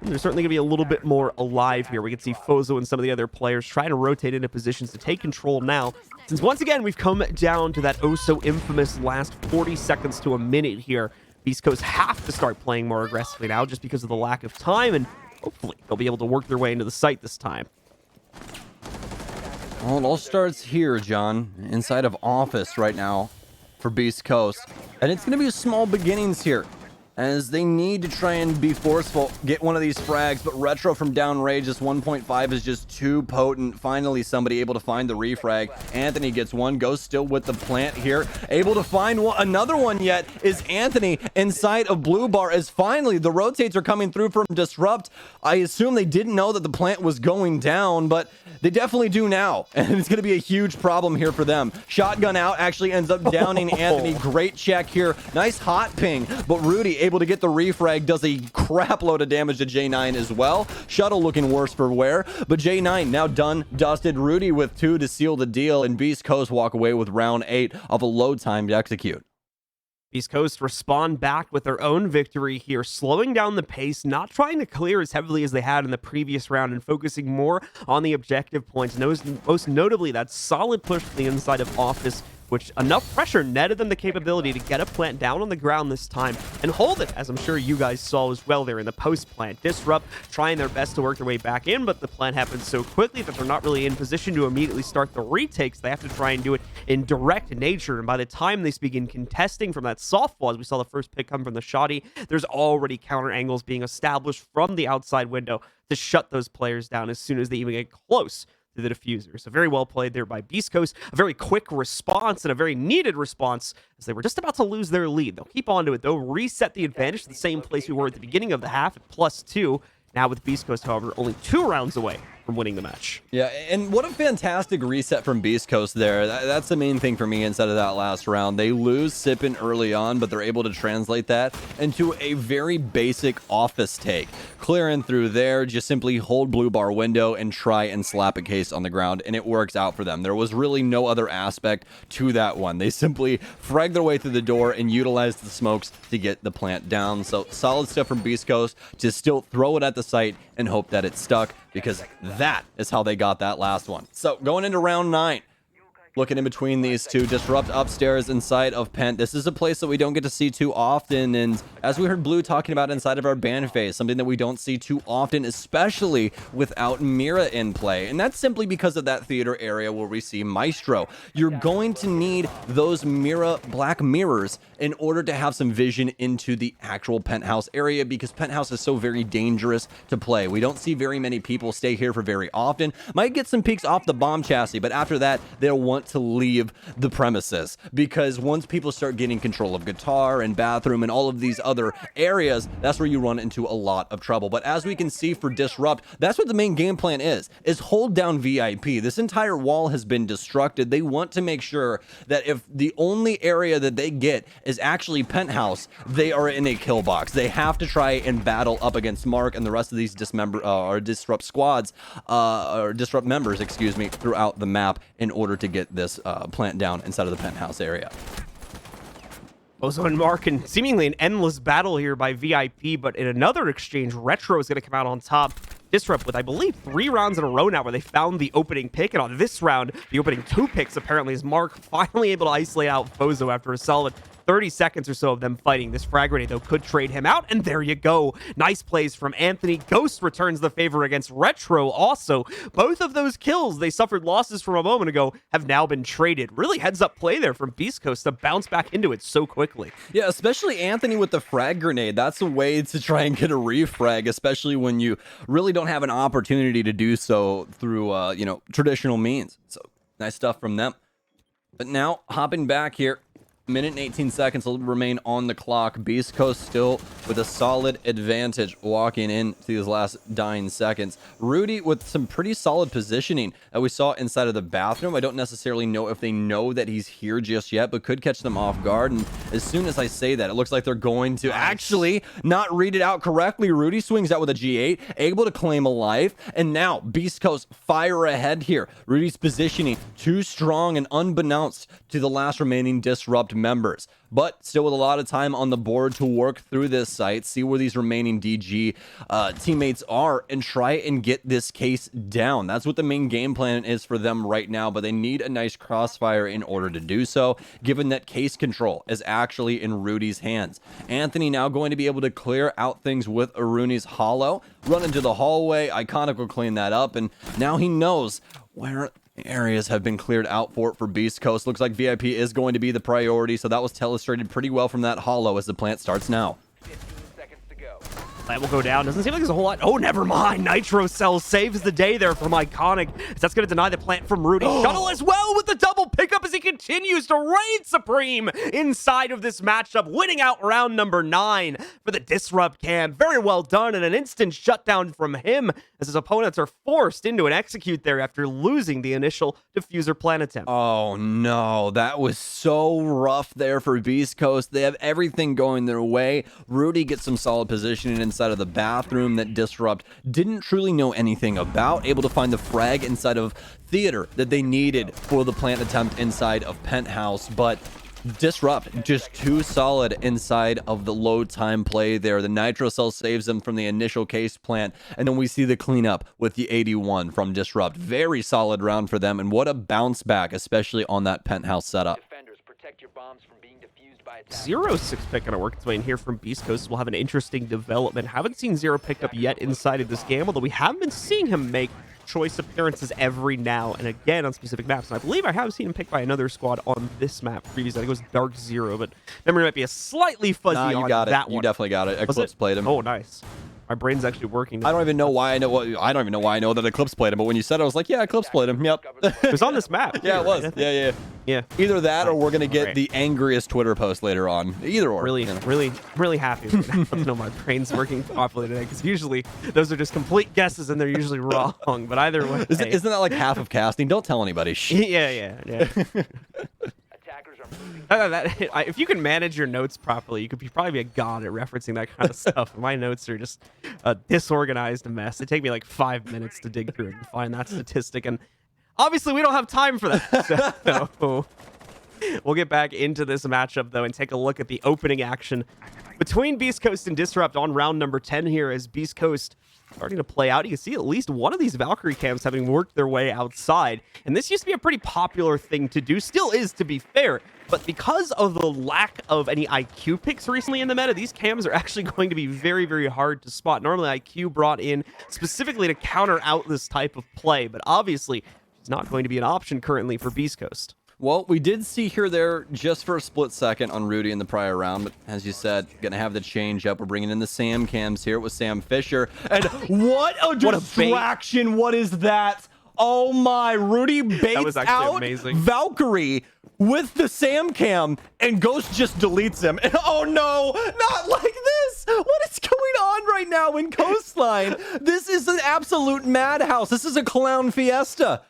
they're certainly going to be a little bit more alive here. We can see Fozo and some of the other players trying to rotate into positions to take control now, since once again, we've come down to that oh-so-infamous last 40 seconds to a minute here. Beastcoast have to start playing more aggressively now just because of the lack of time, and hopefully they'll be able to work their way into the site this time. Well, it all starts here, John, inside of office right now for Beastcoast. And it's going to be small beginnings here, as they need to try and be forceful, get one of these frags, but Retro from downrange, this 1.5 is just too potent. Finally, somebody able to find the refrag. Anthony gets one, goes still with the plant here. Able to find one, another one yet is Anthony inside of Blue Bar, as finally the rotates are coming through from Disrupt. I assume they didn't know that the plant was going down, but they definitely do now, and it's going to be a huge problem here for them. Shotgun out actually ends up downing Anthony. Great check here. Nice hot ping, but Rudy able to get the refrag, does a crap load of damage to J9 as well. Shuttle looking worse for wear, but J9 now done, dusted. Rudy with 2 to seal the deal, and Beastcoast walk away with round 8 of a load time to execute. Beastcoast respond back with their own victory here, slowing down the pace, not trying to clear as heavily as they had in the previous round, and focusing more on the objective points. Most notably, that solid push to the inside of office, which enough pressure netted them the capability to get a plant down on the ground this time and hold it, as I'm sure you guys saw as well there in the post plant. Disrupt trying their best to work their way back in, but the plant happens so quickly that they're not really in position to immediately start the retakes. They have to try and do it in direct nature, and by the time they begin contesting from that softball, as we saw the first pick come from the shoddy, there's already counter angles being established from the outside window to shut those players down as soon as they even get close to the diffuser. So very well played there by Beastcoast. A very quick response and a very needed response as they were just about to lose their lead. They'll keep on to it, though, reset the advantage to the same place we were at the beginning of the half at +2. Now with Beastcoast, however, only 2 rounds away from winning the match. Yeah, and what a fantastic reset from Beastcoast there. That's the main thing for me inside of that last round. They lose Sippin early on, but they're able to translate that into a very basic office take. Clearing through there, just simply hold blue bar window and try and slap a case on the ground, and it works out for them. There was really no other aspect to that one. They simply frag their way through the door and utilize the smokes to get the plant down. So solid stuff from Beastcoast to still throw it at the site and hope that it stuck, because that is how they got that last one. So going into round 9, looking in between these two, Disrupt upstairs inside of Pent. This is a place that we don't get to see too often, and as we heard Blue talking about inside of our ban phase, something that we don't see too often, especially without Mira in play, and that's simply because of that theater area where we see Maestro. You're going to need those Mira black mirrors in order to have some vision into the actual penthouse area, because penthouse is so very dangerous to play. We don't see very many people stay here for very often. Might get some peeks off the bomb chassis, but after that, they'll want to leave the premises, because once people start getting control of guitar and bathroom and all of these other areas, that's where you run into a lot of trouble. But as we can see for Disrupt, that's what the main game plan is hold down VIP. This entire wall has been destructed. They want to make sure that if the only area that they get is actually penthouse, they are in a kill box. They have to try and battle up against Mark and the rest of these Disrupt squads, or Disrupt members, excuse me, throughout the map in order to get this plant down inside of the penthouse area. Ozo and Mark, and seemingly an endless battle here by VIP, but in another exchange, Retro is going to come out on top. Disrupt with, I believe, 3 rounds in a row now where they found the opening pick, and on this round, the opening 2 picks apparently is Mark finally able to isolate out Bozo after a solid 30 seconds or so of them fighting. This frag grenade, though, could trade him out, and there you go. Nice plays from Anthony. Ghost returns the favor against Retro also. Both of those kills they suffered losses from a moment ago have now been traded. Really heads-up play there from Beastcoast to bounce back into it so quickly. Yeah, especially Anthony with the frag grenade. That's a way to try and get a refrag, especially when you really don't have an opportunity to do so through, traditional means. So, nice stuff from them. But now, hopping back here, minute and 18 seconds will remain on the clock. Beastcoast still with a solid advantage walking into these last dying seconds. Rudy with some pretty solid positioning that we saw inside of the bathroom. I don't necessarily know if they know that he's here just yet, but could catch them off guard. And as soon as I say that, it looks like they're going to actually not read it out correctly. Rudy swings out with a G8, able to claim a life. And now Beastcoast fire ahead here. Rudy's positioning too strong and unbeknownst to the last remaining Disrupt members, but still with a lot of time on the board to work through this site, see where these remaining DG teammates are, and try and get this case down. That's what the main game plan is for them right now, but they need a nice crossfire in order to do so, given that case control is actually in Rudy's hands. Anthony now going to be able to clear out things with Aruni's hollow, run into the hallway. Iconic will clean that up, and now he knows where areas have been cleared out for Beastcoast. Looks like VIP is going to be the priority, so that was illustrated pretty well from that hollow as the plant starts now. 15 seconds to go. That will go down. Doesn't seem like there's a whole lot. Oh, never mind. Nitro Cell saves the day there from Iconic. That's going to deny the plant from Rudy. Shuttle as well with the double pickup as he continues to reign supreme inside of this matchup, winning out round number 9 for the Disrupt cam. Very well done, and an instant shutdown from him as his opponents are forced into an execute there after losing the initial diffuser plant attempt. Oh no, that was so rough there for Beastcoast. They have everything going their way. Rudy gets some solid positioning inside of the bathroom that Disrupt didn't truly know anything about, able to find the frag inside of theater that they needed for the plant attempt inside of penthouse, but Disrupt just too solid inside of the load time play there. The Nitro Cell saves them from the initial case plant, and then we see the cleanup with the 81 from Disrupt. Very solid round for them, and what a bounce back, especially on that penthouse setup. Defenders, protect your bombs from being defused by attack. 0-6 pick going to work its way in here from Beastcoast. We'll have an interesting development. Haven't seen Zero picked up yet inside of this game, although we have been seeing him make choice appearances every now and again on specific maps. And I believe I have seen him picked by another squad on this map previously. I think it was Dark Zero, but memory might be a slightly fuzzy Nah, you on got it. that You one. definitely got it. Was Eclipse it? played him. Oh, nice. My brain's actually working. I don't even know why I know that Eclipse played him, but when you said it, I was like, yeah, Eclipse played him. Yep. It was on this map. Yeah, it was. Yeah. Either that or we're gonna get the angriest Twitter post later on. Either or. Really happy to know my brain's working properly today, because usually those are just complete guesses and they're usually wrong. But either way, Isn't that like half of casting? Don't tell anybody. Shh. Yeah. If you can manage your notes properly, you could probably be a god at referencing that kind of stuff. My notes are just a disorganized mess. It take me like 5 minutes to dig through it and find that statistic, and obviously we don't have time for that. So we'll get back into this matchup though and take a look at the opening action between Beastcoast and Disrupt on round number 10 here, as Beastcoast starting to play out. You can see at least one of these Valkyrie camps having worked their way outside. And this used to be a pretty popular thing to do. Still is, to be fair. But because of the lack of any IQ picks recently in the meta, these cams are actually going to be very, very hard to spot. Normally, IQ brought in specifically to counter out this type of play. But obviously, it's not going to be an option currently for Beastcoast. Well, we did see here there just for a split second on Rudy in the prior round, but as you said, gonna have the change up. We're bringing in the Sam cams here with Sam Fisher, and what a distraction! What is that? Oh my! Rudy baits out amazing. Valkyrie with the Sam cam, and Ghost just deletes him. And oh no, not like this! What is going on right now in Coastline? This is an absolute madhouse. This is a clown fiesta.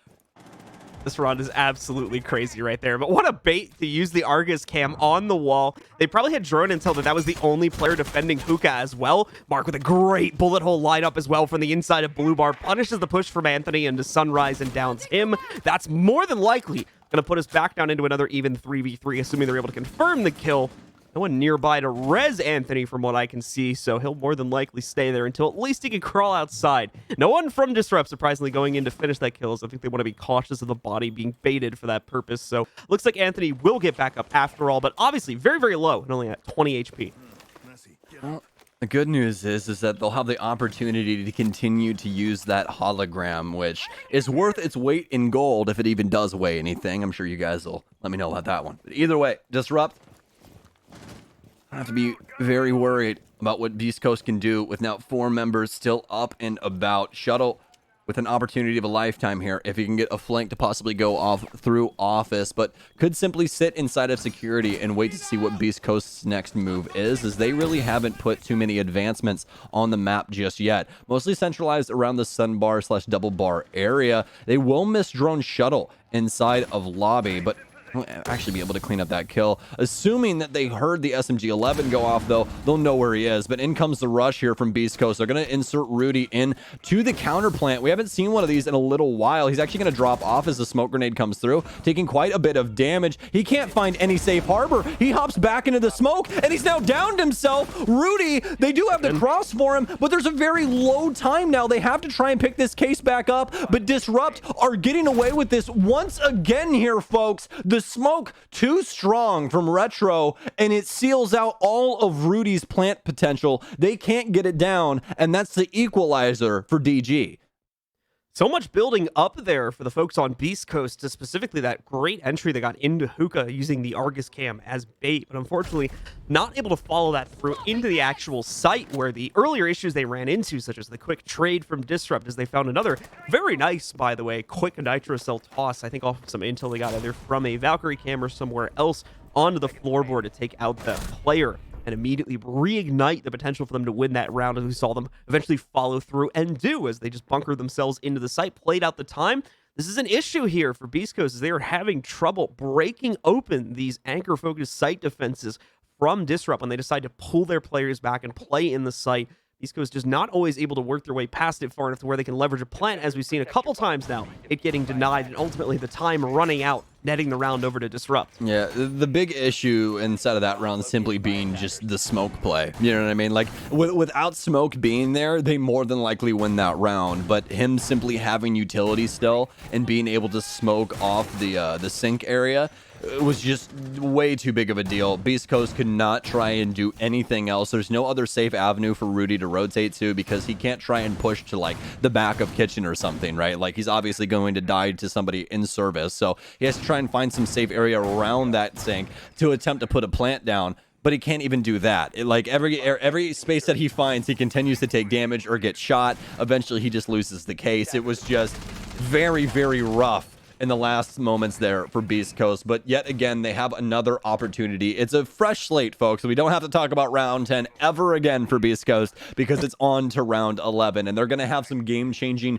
This round is absolutely crazy right there. But what a bait to use the Argus cam on the wall. They probably had drone intel that was the only player defending Hookah as well. Mark with a great bullet hole lineup as well from the inside of Blue Bar. Punishes the push from Anthony into Sunrise and downs him. That's more than likely going to put us back down into another even 3v3, assuming they're able to confirm the kill. No one nearby to res Anthony from what I can see, so he'll more than likely stay there until at least he can crawl outside. No one from Disrupt, surprisingly, going in to finish that kill, so I think they want to be cautious of the body being baited for that purpose. So looks like Anthony will get back up after all, but obviously very, very low and only at 20 HP. Well, the good news is that they'll have the opportunity to continue to use that hologram, which is worth its weight in gold if it even does weigh anything. I'm sure you guys will let me know about that one. But either way, Disrupt, I have to be very worried about what Beast Coast can do with now 4 members still up and about. Shuttle with an opportunity of a lifetime here if he can get a flank to possibly go off through office, but could simply sit inside of security and wait to see what Beast Coast's next move is, as they really haven't put too many advancements on the map just yet. Mostly centralized around the sun bar / double bar area. They will miss drone Shuttle inside of lobby, but actually be able to clean up that kill. Assuming that they heard the SMG-11 go off, though, they'll know where he is. But in comes the rush here from Beast Coast. They're going to insert Rudy in to the counter plant. We haven't seen one of these in a little while. He's actually going to drop off as the smoke grenade comes through, taking quite a bit of damage. He can't find any safe harbor. He hops back into the smoke, and he's now downed himself. Rudy, they do have the cross for him, but there's a very low time now. They have to try and pick this case back up, but Disrupt are getting away with this once again here, folks. The smoke too strong from Retro, and it seals out all of Rudy's plant potential. They can't get it down, and that's the equalizer for DG. So much building up there for the folks on Beast Coast to specifically that great entry they got into Hookah using the Argus cam as bait, but unfortunately not able to follow that through into the actual site, where the earlier issues they ran into, such as the quick trade from Disrupt, as they found another very nice, by the way, quick nitro cell toss, I think off of some intel they got either from a Valkyrie cam or somewhere else, onto the floorboard to take out the player and immediately reignite the potential for them to win that round, as we saw them eventually follow through and do, as they just bunker themselves into the site, played out the time. This is an issue here for Beast Coast, as they are having trouble breaking open these anchor-focused site defenses from Disrupt when they decide to pull their players back and play in the site. Beast Coast just not always able to work their way past it far enough to where they can leverage a plant, as we've seen a couple times now, it getting denied, and ultimately the time running out, netting the round over to Disrupt. Yeah, the big issue inside of that round simply being just the smoke play. You know what I mean? Like, without smoke being there, they more than likely win that round, but him simply having utility still and being able to smoke off the sink area, it was just way too big of a deal. Beast Coast could not try and do anything else. There's no other safe avenue for Rudy to rotate to, because he can't try and push to like the back of kitchen or something, right? Like, he's obviously going to die to somebody in service, so he has to try and find some safe area around that sink to attempt to put a plant down. but he can't even do that. Like every space that he finds, he continues to take damage or get shot. Eventually, he just loses the case. It was just very, very rough in the last moments there for Beast Coast, but yet again, they have another opportunity. It's a fresh slate, folks. We don't have to talk about round 10 ever again for Beast Coast because it's on to round 11, and they're going to have some game-changing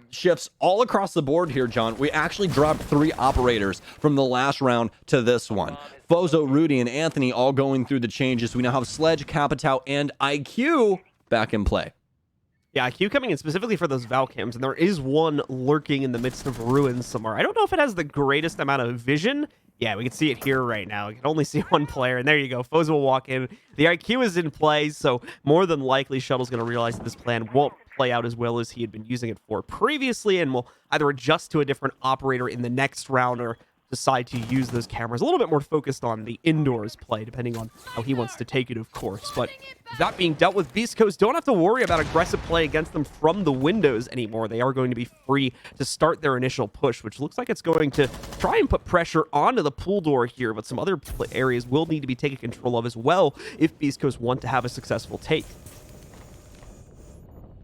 shifts all across the board here, John. We actually dropped 3 operators from the last round to this one. Fozo, Rudy, and Anthony all going through the changes. We now have Sledge, Capitao, and IQ back in play. Yeah, IQ coming in specifically for those Valcams, and there is one lurking in the midst of ruins somewhere. I don't know if it has the greatest amount of vision. Yeah, we can see it here right now. We can only see one player, and there you go. Foz will walk in. The IQ is in play, so more than likely Shuttle's going to realize that this plan won't play out as well as he had been using it for previously, and will either adjust to a different operator in the next round or decide to use those cameras a little bit more focused on the indoors play, depending on how he wants to take it, of course. But that being dealt with, Beast Coast don't have to worry about aggressive play against them from the windows anymore. They are going to be free to start their initial push, which looks like it's going to try and put pressure onto the pool door here, but some other areas will need to be taken control of as well if Beast Coast want to have a successful take.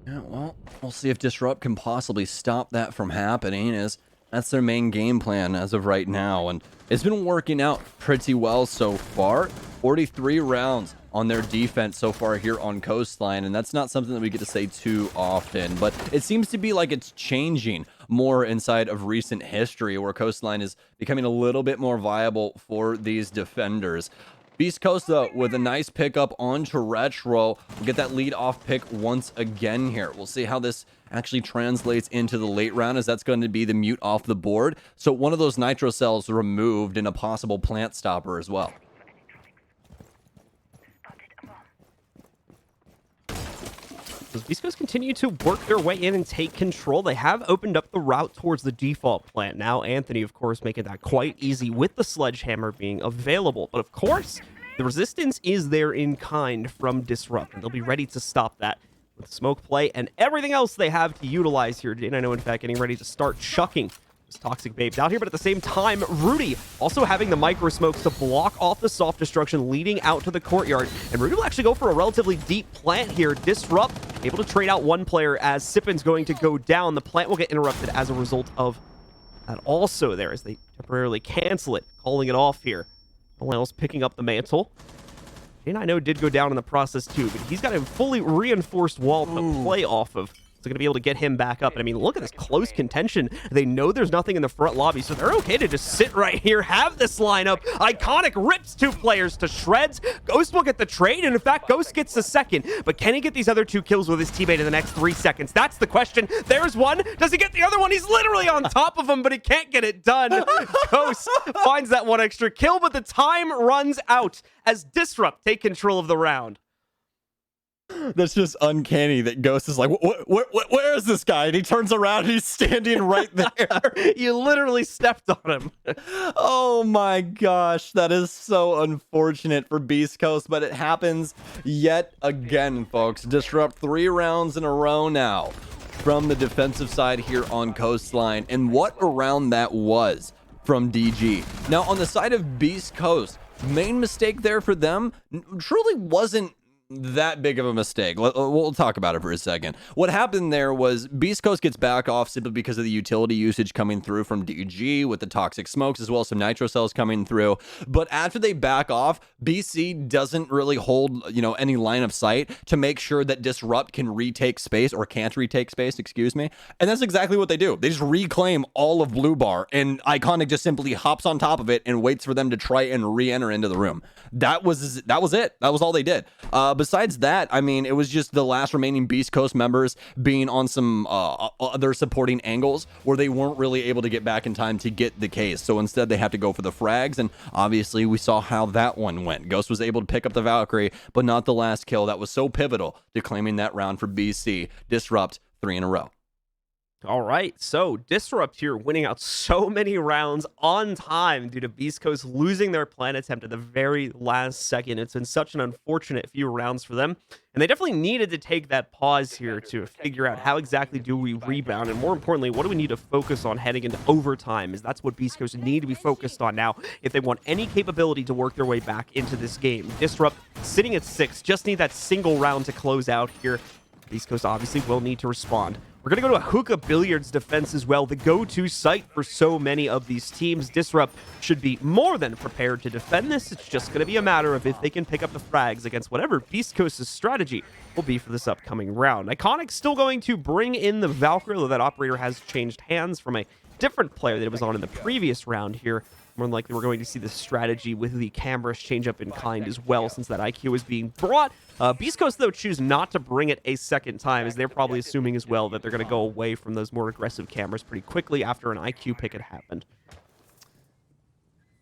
Yeah, well, we'll see if Disrupt can possibly stop that from happening, as that's their main game plan as of right now, and it's been working out pretty well so far. 43 rounds on their defense so far here on Coastline, and that's not something that we get to say too often, but it seems to be like it's changing more inside of recent history, where Coastline is becoming a little bit more viable for these defenders. Beast Coast, though, with a nice pickup onto Retro. We'll get that lead off pick once again here. We'll see how this actually translates into the late round, as that's going to be the mute off the board. So one of those nitro cells removed and a possible plant stopper as well. As Beast Coast continue to work their way in and take control, they have opened up the route towards the default plant. Now Anthony, of course, making that quite easy with the sledgehammer being available. But of course, the resistance is there in kind from Disrupt, and they'll be ready to stop that with smoke play and everything else they have to utilize here. And I know, in fact, getting ready to start chucking this Toxic Babes out here, but at the same time, Rudy also having the micro smokes to block off the soft destruction leading out to the courtyard. And Rudy will actually go for a relatively deep plant here. Disrupt able to trade out one player as Sippin's going to go down. The plant will get interrupted as a result of that also there, as they temporarily cancel it, calling it off here. No one else picking up the mantle. And I know did go down in the process too, but he's got a fully reinforced wall to play off of. So going to be able to get him back up. And I mean, look at this close contention. They know there's nothing in the front lobby, so they're okay to just sit right here, have this lineup. Iconic rips 2 players to shreds. Ghost will get the trade, and in fact, Ghost gets the second. But can he get these other 2 kills with his teammate in the next 3 seconds? That's the question. There's one. Does he get the other one? He's literally on top of him, but he can't get it done. Ghost finds that 1 extra kill, but the time runs out as Disrupt take control of the round. That's just uncanny that Ghost is like, where is this guy? And he turns around and he's standing right there. You literally stepped on him. Oh my gosh, that is so unfortunate for Beast Coast, but it happens yet again, folks. Disrupt 3 rounds in a row now from the defensive side here on Coastline. And what a round that was from DG. Now, on the side of Beast Coast, main mistake there for them truly wasn't that big of a mistake. We'll talk about it for a second. What happened there was Beast Coast gets back off simply because of the utility usage coming through from DG with the toxic smokes, as well as some nitro cells coming through. But after they back off, BC doesn't really hold, any line of sight to make sure that Disrupt can retake space, or can't retake space, excuse me. And that's exactly what they do. They just reclaim all of Blue Bar, and Iconic just simply hops on top of it and waits for them to try and re-enter into the room. That was it. That was all they did. Besides that, I mean, it was just the last remaining Beast Coast members being on some other supporting angles where they weren't really able to get back in time to get the case. So instead, they have to go for the frags, and obviously, we saw how that one went. Ghost was able to pick up the Valkyrie, but not the last kill. That was so pivotal to claiming that round for BC. Disrupt 3 in a row. All right, so Disrupt here winning out so many rounds on time due to Beast Coast losing their plan attempt at the very last second. It's been such an unfortunate few rounds for them, and they definitely needed to take that pause here to figure out how exactly do we rebound, and more importantly, what do we need to focus on heading into overtime, as that's what Beast Coast need to be focused on now if they want any capability to work their way back into this game. Disrupt sitting at 6, just need that single round to close out here. Beast Coast obviously will need to respond. We're going to go to a Hookah Billiards defense as well, the go-to site for so many of these teams. Disrupt should be more than prepared to defend this. It's just going to be a matter of if they can pick up the frags against whatever Beast Coast's strategy will be for this upcoming round. Iconic's still going to bring in the Valkyrie, though that operator has changed hands from a different player that it was on in the previous round here. More than likely, we're going to see the strategy with the cameras change up in kind as well, since that IQ is being brought. Beast Coast, though, choose not to bring it a second time, as they're probably assuming as well that they're going to go away from those more aggressive cameras pretty quickly after an IQ pick had happened.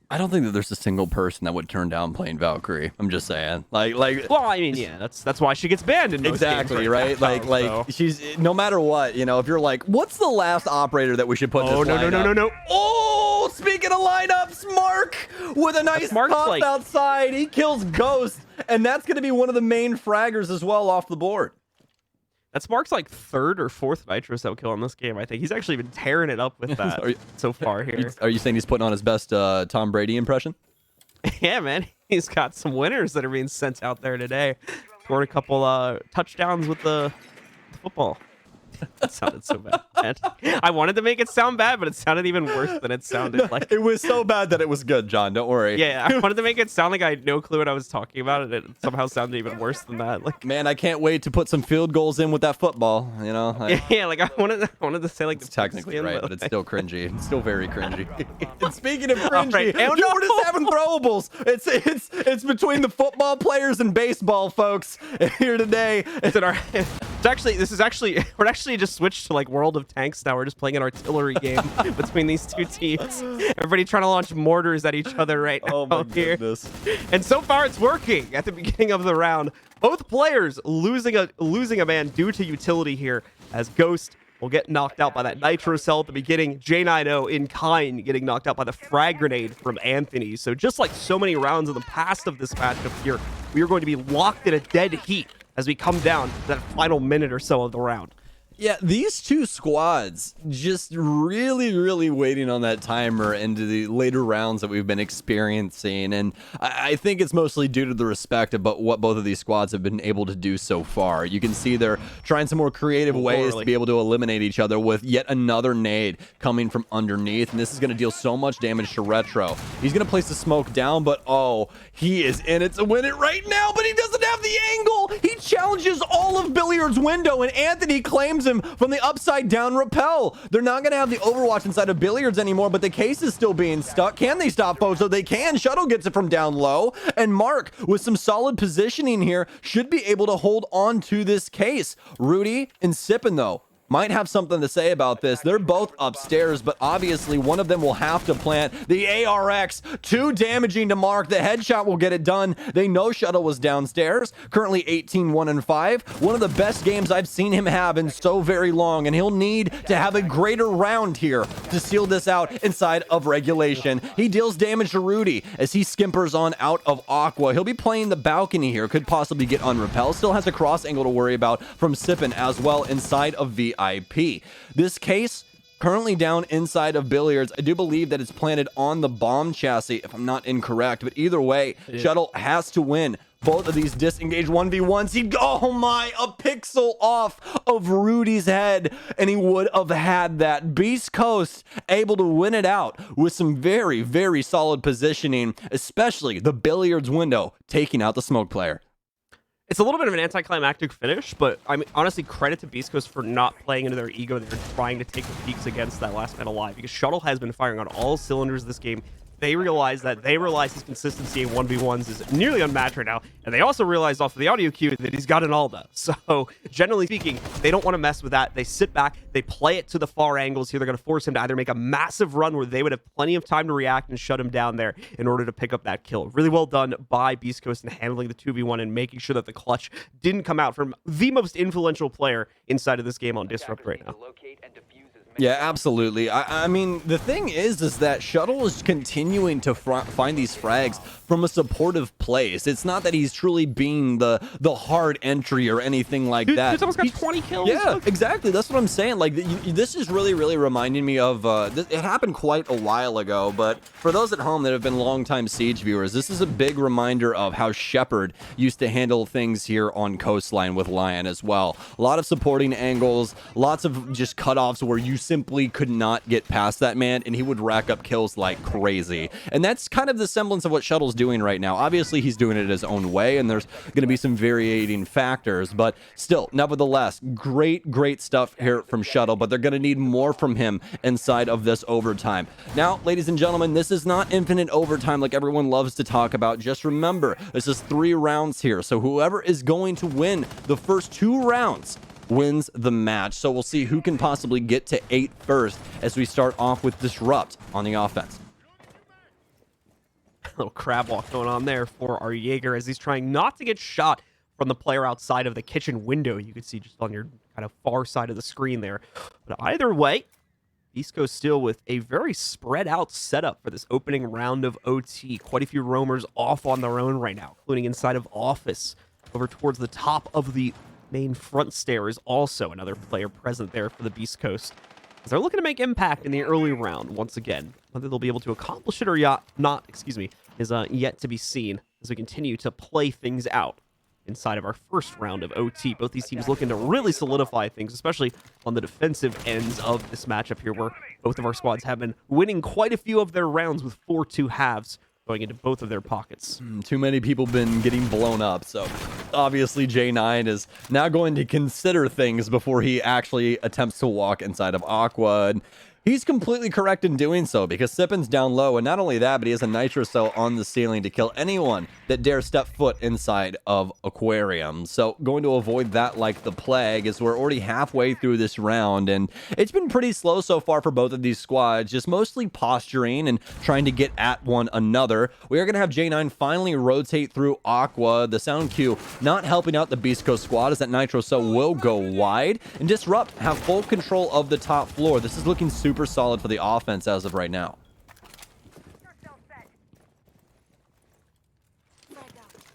I don't think that there's a single person that would turn down playing Valkyrie. I'm just saying. Like. Well, I mean, yeah, that's why she gets banned in most exactly games right. Now, so. She's no matter what. You know, if you're like, what's the last operator that we should put? Oh this no. Oh, speaking of lineups, Mark with a nice pop outside. He kills Ghost, and that's going to be one of the main fraggers as well off the board. That's Mark's like 3rd or 4th Nitro Cell kill in this game. I think he's actually been tearing it up with that so far here. Are you saying he's putting on his best Tom Brady impression? Yeah, man. He's got some winners that are being sent out there today. Scored a couple touchdowns with the football. That sounded so bad. I wanted to make it sound bad, but it sounded even worse than it sounded like. It was so bad that it was good, John. Don't worry. Yeah, I wanted to make it sound like I had no clue what I was talking about, and it somehow sounded even worse than that. Like, man, I can't wait to put some field goals in with that football. You know. Yeah, like I wanted to say like it's technically right, but it's still cringy. It's still very cringy. And speaking of cringy, right. we're just having throwables. It's between the football players and baseball folks here today. We're actually just switched to like World of Tanks now. We're just playing an artillery game between these two teams. Everybody trying to launch mortars at each other right now. Oh my here. goodness. And so far it's working at the beginning of the round. Both players losing a man due to utility here, as Ghost will get knocked out by that Nitro Cell at the beginning. J90 in kind getting knocked out by the frag grenade from Anthony. So just like so many rounds in the past of this matchup here, we are going to be locked in a dead heat as we come down to that final minute or so of the round. Yeah, these two squads just really waiting on that timer into the later rounds that we've been experiencing. And I think it's mostly due to the respect of what both of these squads have been able to do so far. You can see they're trying some more creative ways to be able to eliminate each other with yet another nade coming from underneath. And this is going to deal so much damage to Retro. He's going to place the smoke down, but oh, he is in it to win it right now, but he doesn't have the angle. He challenges all of Billiard's window, and Anthony claims him from the upside down rappel. They're not going to have the Overwatch inside of Billiards anymore, but the case is still being stuck. Can they stop Fozo? They can. Shuttle gets it from down low, and Mark, with some solid positioning here, should be able to hold on to this case. Rudy and Sippin, though, might have something to say about this. They're both upstairs, but obviously one of them will have to plant the ARX. Too damaging to Mark. The headshot will get it done. They know Shuttle was downstairs. Currently 18-1-5. One of the best games I've seen him have in so very long, and he'll need to have a greater round here to seal this out inside of regulation. He deals damage to Rudy as he skimpers on out of Aqua. He'll be playing the balcony here. Could possibly get unrepelled. Still has a cross angle to worry about from Sippin as well inside of VIP. This case currently down inside of Billiards. I do believe that it's planted on the bomb chassis, if I'm not incorrect, but either way, Shuttle has to win both of these disengaged 1v1s. Oh my, a pixel off of Rudy's head, and he would have had that. Beast Coast able to win it out with some very solid positioning, especially the Billiards window taking out the smoke player. It's a little bit of an anticlimactic finish, but I mean, honestly, credit to Beast Coast for not playing into their ego. They're trying to take the peaks against that last man alive, because Shuttle has been firing on all cylinders this game. They realize his consistency in 1v1s is nearly unmatched right now, and they also realized off of the audio cue that he's got an Alda. So, generally speaking, they don't want to mess with that. They sit back, they play it to the far angles here. They're going to force him to either make a massive run where they would have plenty of time to react and shut him down there in order to pick up that kill. Really well done by Beast Coast in handling the 2v1 and making sure that the clutch didn't come out from the most influential player inside of this game on Disrupt right now. Yeah, absolutely. I mean, the thing is that Shuttle is continuing to find these frags from a supportive place. It's not that he's truly being the hard entry or anything like that. He's almost got 20 kills. Yeah, exactly. That's what I'm saying. Like, this is really reminding me of, it happened quite a while ago, but for those at home that have been longtime Siege viewers, this is a big reminder of how Shepard used to handle things here on Coastline with Lion as well. A lot of supporting angles, lots of just cutoffs where you simply could not get past that man, and he would rack up kills like crazy. And that's kind of the semblance of what Shuttle's doing right now. Obviously, he's doing it his own way, and there's going to be some varying factors, but still, nevertheless, great stuff here from Shuttle, but they're going to need more from him inside of this overtime. Now, ladies and gentlemen, this is not infinite overtime like everyone loves to talk about. Just remember, this is 3 rounds here, so whoever is going to win the first 2 rounds wins the match. So we'll see who can possibly get to 8 first as we start off with Disrupt on the offense. A little crab walk going on there for our Jaeger as he's trying not to get shot from the player outside of the kitchen window. You can see just on your kind of far side of the screen there. But either way, Beastcoast still with a very spread out setup for this opening round of OT. Quite a few roamers off on their own right now, including inside of office. Over towards the top of the main front stair is also another player present there for the Beastcoast. As they're looking to make impact in the early round once again. Whether they'll be able to accomplish it or not, is yet to be seen as we continue to play things out inside of our first round of OT. Both these teams looking to really solidify things, especially on the defensive ends of this matchup here, where both of our squads have been winning quite a few of their rounds with 4-2 halves going into both of their pockets. Too many people been getting blown up, so obviously J9 is now going to consider things before he actually attempts to walk inside of Aqua. And he's completely correct in doing so, because Sippin's down low, and not only that, but he has a nitro cell on the ceiling to kill anyone that dares step foot inside of Aquarium. So going to avoid that like the plague, as we're already halfway through this round, and it's been pretty slow so far for both of these squads, just mostly posturing and trying to get at one another. We are going to have J9 finally rotate through Aqua. The sound cue not helping out the Beast Coast squad, as that nitro cell will go wide, and Disrupt have full control of the top floor. This is looking super solid for the offense as of right now.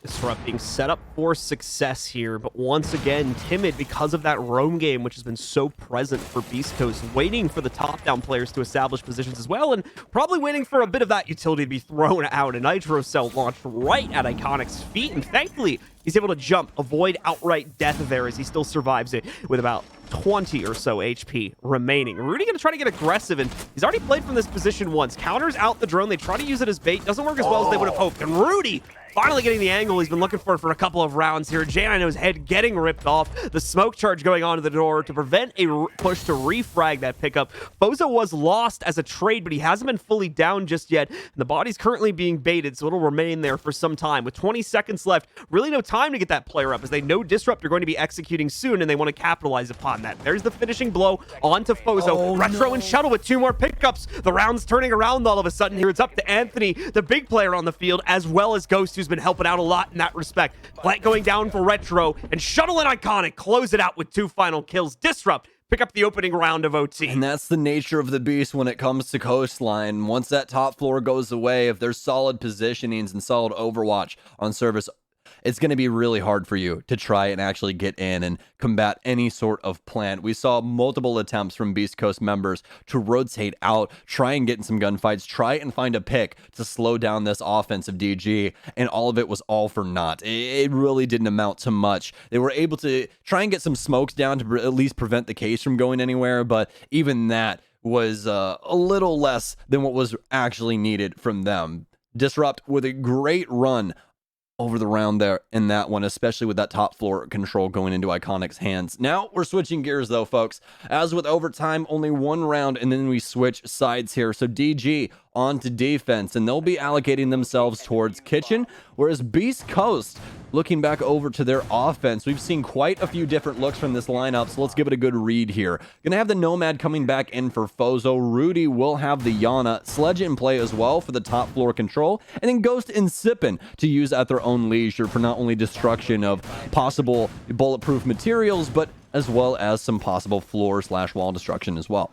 Disrupt being set up for success here, but once again timid because of that roam game, which has been so present for Beast Coast, waiting for the top-down players to establish positions as well, and probably waiting for a bit of that utility to be thrown out. A nitro cell launched right at Iconic's feet, and thankfully he's able to jump, avoid outright death there as he still survives it with about 20 or so HP remaining. Rudy going to try to get aggressive, and he's already played from this position once. Counters out the drone. They try to use it as bait. Doesn't work as well as they would have hoped. And Rudy finally getting the angle he's been looking for a couple of rounds here. J9's head getting ripped off. The smoke charge going onto the door to prevent a push to refrag that pickup. Bozo was lost as a trade, but he hasn't been fully down just yet. And the body's currently being baited, so it'll remain there for some time. With 20 seconds left, really no time to get that player up, as they know Disrupt are going to be executing soon, and they want to capitalize upon that. There's the finishing blow onto Fozo. Retro and Shuttle with 2 more pickups. The round's turning around all of a sudden here. It's up to Anthony, the big player on the field, as well as Ghost, who's been helping out a lot in that respect. Plant going down for Retro, and Shuttle and Iconic close it out with 2 final kills. Disrupt pick up the opening round of OT. And that's the nature of the beast when it comes to Coastline. Once that top floor goes away, if there's solid positionings and solid overwatch on service, it's going to be really hard for you to try and actually get in and combat any sort of plant. We saw multiple attempts from Beast Coast members to rotate out, try and get in some gunfights, try and find a pick to slow down this offensive DG, and all of it was all for naught. It really didn't amount to much. They were able to try and get some smokes down to at least prevent the case from going anywhere, but even that was a little less than what was actually needed from them. Disrupt with a great run over the round there in that one, especially with that top floor control going into Iconic's hands. Now we're switching gears though, folks. As with overtime, only 1 round, and then we switch sides here. So DG onto defense, and they'll be allocating themselves towards Kitchen, whereas Beast Coast looking back over to their offense. We've seen quite a few different looks from this lineup, so let's give it a good read here. Gonna have the Nomad coming back in for Fozo. Rudy will have the Yana. Sledge in play as well for the top floor control, and then Ghost and Sippin to use at their own leisure for not only destruction of possible bulletproof materials, but as well as some possible floor/wall destruction as well.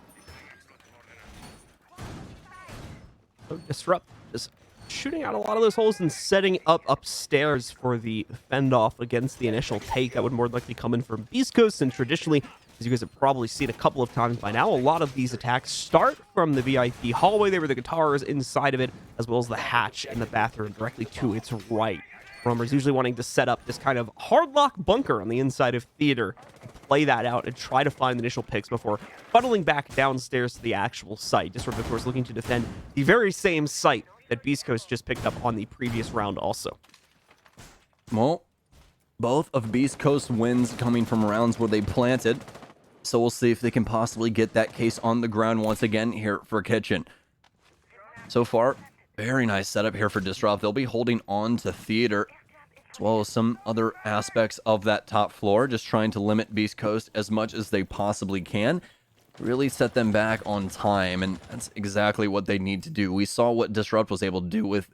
So Disrupt is shooting out a lot of those holes and setting up upstairs for the fend off against the initial take that would more likely come in from Beastcoast. And traditionally, as you guys have probably seen a couple of times by now, a lot of these attacks start from the VIP hallway there where the guitar is inside of it, as well as the hatch in the bathroom directly to its right. Roamer's usually wanting to set up this kind of hard lock bunker on the inside of theater, play that out, and try to find the initial picks before funneling back downstairs to the actual site. Disrupt, of course, looking to defend the very same site that Beastcoast just picked up on the previous round also. Well, both of Beastcoast's wins coming from rounds where they planted. So we'll see if they can possibly get that case on the ground once again here for Kitchen. So far, very nice setup here for Disrupt. They'll be holding on to theater as well as some other aspects of that top floor, just trying to limit Beastcoast as much as they possibly can. Really set them back on time, and that's exactly what they need to do. We saw what Disrupt was able to do with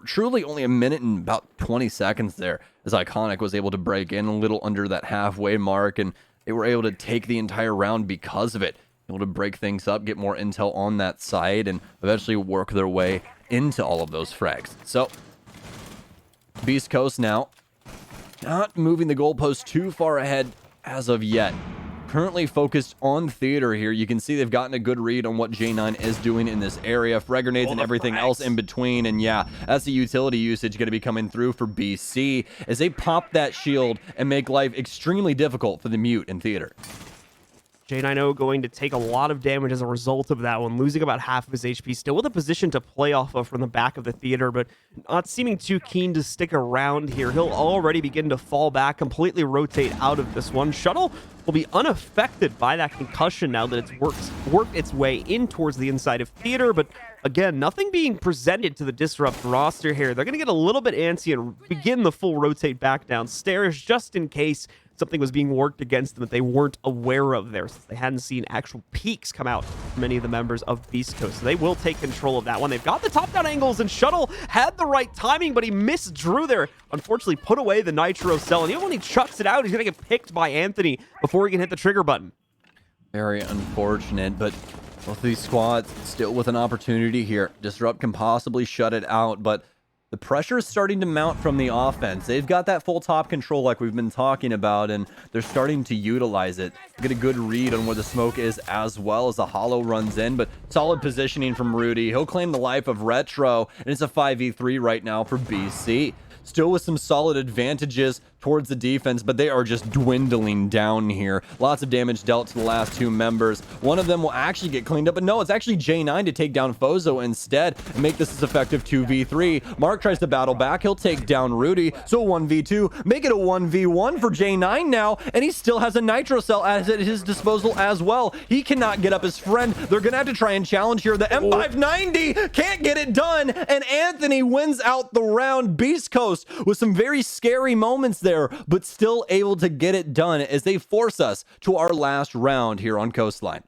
truly only a minute and about 20 seconds there, as Iconic was able to break in a little under that halfway mark, and they were able to take the entire round because of it. Able to break things up, get more intel on that side, and eventually work their way into all of those frags. So, Beastcoast now not moving the goalpost too far ahead as of yet. Currently focused on theater here. You can see they've gotten a good read on what J9 is doing in this area. Frag grenades and everything else in between. And yeah, that's the utility usage going to be coming through for BC as they pop that shield and make life extremely difficult for the mute in theater. J9O going to take a lot of damage as a result of that one, losing about half of his HP, still with a position to play off of from the back of the theater, but not seeming too keen to stick around here. He'll already begin to fall back, completely rotate out of this one. Shuttle will be unaffected by that concussion now that it's worked its way in towards the inside of theater, but again, nothing being presented to the Disrupt roster here. They're going to get a little bit antsy and begin the full rotate back downstairs just in case something was being worked against them that they weren't aware of there, since they hadn't seen actual peaks come out from many of the members of Beastcoast. So they will take control of that one. They've got the top-down angles, and Shuttle had the right timing, but he misdrew there. Unfortunately, put away the Nitro Cell, and even when he chucks it out, he's going to get picked by Anthony before he can hit the trigger button. Very unfortunate, but both of these squads still with an opportunity here. Disrupt can possibly shut it out, but the pressure is starting to mount from the offense. They've got that full top control like we've been talking about, and they're starting to utilize it. Get a good read on where the smoke is as well as the hollow runs in, but solid positioning from Rudy. He'll claim the life of Retro, and it's a 5v3 right now for BC. Still with some solid advantages towards the defense, but they are just dwindling down here. Lots of damage dealt to the last two members. One of them will actually get cleaned up, but no, it's actually J9 to take down Fozo instead and make this as effective 2v3. Mark tries to battle back. He'll take down Rudy. So 1v2, make it a 1v1 for J9 now, and he still has a Nitro Cell at his disposal as well. He cannot get up his friend. They're gonna have to try and challenge here. The M590 can't get it done, and Anthony wins out the round. Beastcoast with some very scary moments there, but still able to get it done as they force us to our last round here on Coastline.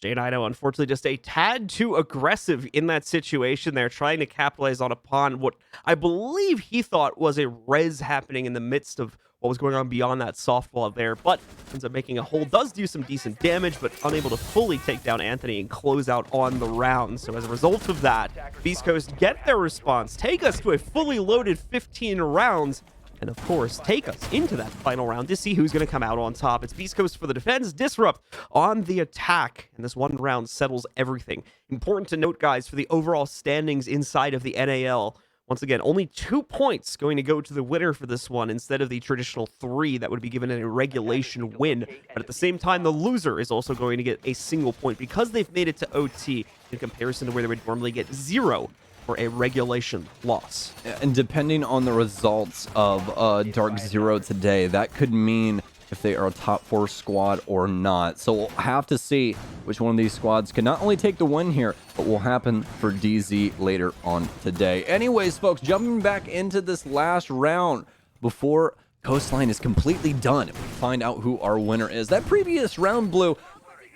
J9O, unfortunately, just a tad too aggressive in that situation there, trying to capitalize upon what I believe he thought was a res happening in the midst of what was going on beyond that softball there, but ends up making a hole, does do some decent damage, but unable to fully take down Anthony and close out on the round. So as a result of that, Beastcoast get their response, take us to a fully loaded 15 rounds, and of course, take us into that final round to see who's going to come out on top. It's Beastcoast for the defense, Disrupt on the attack, and this one round settles everything. Important to note, guys, for the overall standings inside of the NAL, once again, only 2 points going to go to the winner for this one instead of the traditional 3 that would be given in a regulation win. But at the same time, the loser is also going to get a single point because they've made it to OT in comparison to where they would normally get 0 for a regulation loss. And depending on the results of Dark Zero today, that could mean if they are a top 4 squad or not. So we'll have to see which one of these squads can not only take the win here, but will happen for DZ later on today. Anyways, folks, jumping back into this last round before Coastline is completely done, we find out who our winner is. That previous round, Blue,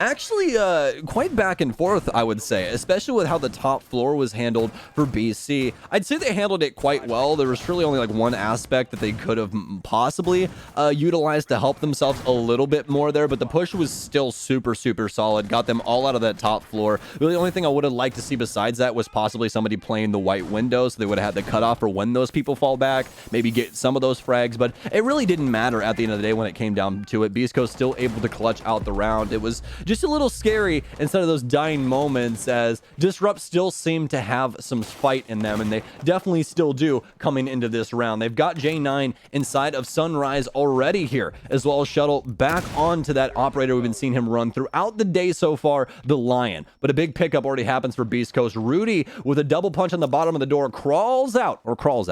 Actually, quite back and forth, I would say, especially with how the top floor was handled for BC. I'd say they handled it quite well. There was truly only like one aspect that they could have possibly utilized to help themselves a little bit more there, but the push was still super, super solid. Got them all out of that top floor. Really, the only thing I would have liked to see besides that was possibly somebody playing the white window, so they would have had the cutoff for when those people fall back, maybe get some of those frags, but it really didn't matter at the end of the day when it came down to it. Beastcoast still able to clutch out the round. It was just a little scary instead of those dying moments, as Disrupt still seemed to have some fight in them, and they definitely still do coming into this round. They've got J9 inside of Sunrise already here, as well as Shuttle back onto that operator we've been seeing him run throughout the day so far, the Lion. But a big pickup already happens for Beast Coast. Rudy with a double punch on the bottom of the door crawls out, or crouches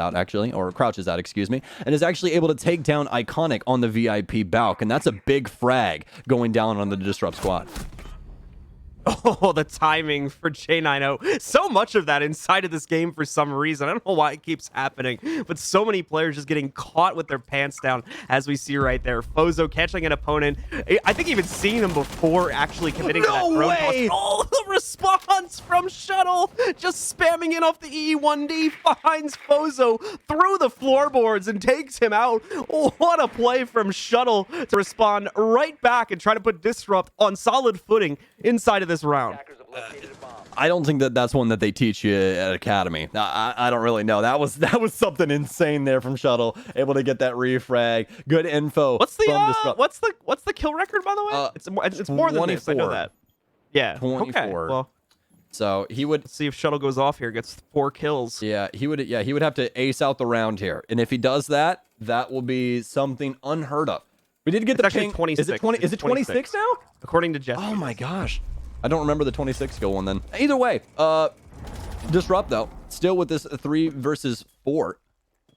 out, excuse me, and is actually able to take down Iconic on the VIP Balk, and that's a big frag going down on the Disrupt squad. Oh, the timing for J90. So much of that inside of this game for some reason. I don't know why it keeps happening, but so many players just getting caught with their pants down, as we see right there. Fozo catching an opponent. I think even seeing them before actually committing to that drone toss. Oh, the response from Shuttle. Just spamming in off the E1D. Finds Fozo through the floorboards and takes him out. Oh, what a play from Shuttle to respond right back and try to put Disrupt on solid footing inside of this round. I don't think that that's one that they teach you at Academy. I don't really know. That was something insane there from Shuttle, able to get that refrag. Good info. What's the kill record, by the way? It's more than this. I know that. Yeah. 24. Okay. Well, so he would, let's see if Shuttle goes off here, gets 4 kills. Yeah, he would have to ace out the round here, and if he does that, that will be something unheard of. We did get the ping. 26. Is it 20? Is it 26 now? According to Jess. Oh my gosh. I don't remember the 26 skill one then. Either way, Disrupt though, still with this 3 versus 4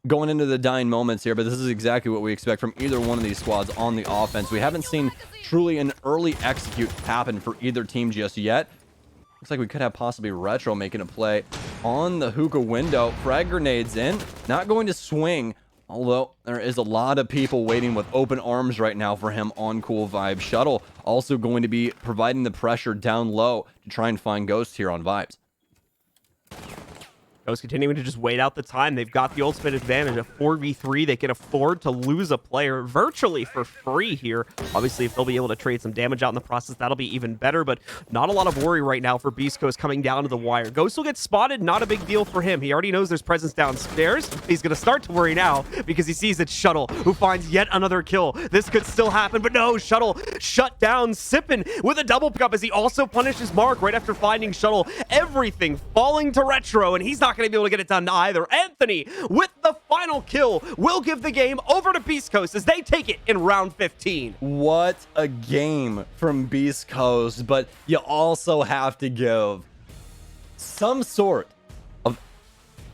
going into the dying moments here, but this is exactly what we expect from either one of these squads on the offense. We haven't seen truly an early execute happen for either team just yet. Looks like we could have possibly Retro making a play on the hookah window. Frag grenades in, not going to swing. Although there is a lot of people waiting with open arms right now for him on Cool Vibes. Shuttle also going to be providing the pressure down low to try and find Ghost here on Vibes. Ghost continuing to just wait out the time. They've got the ultimate advantage. A 4v3. They can afford to lose a player virtually for free here. Obviously, if they'll be able to trade some damage out in the process, that'll be even better. But not a lot of worry right now for Beast Coast coming down to the wire. Ghost will get spotted. Not a big deal for him. He already knows there's presence downstairs. He's going to start to worry now because he sees it's Shuttle who finds yet another kill. This could still happen, but no. Shuttle shut down. Sippin with a double pickup as he also punishes Mark right after finding Shuttle. Everything falling to Retro, and he's not going to be able to get it done either. Anthony with the final kill will give the game over to Beast Coast as they take it in round 15. What a game from Beast Coast, but you also have to give some sort of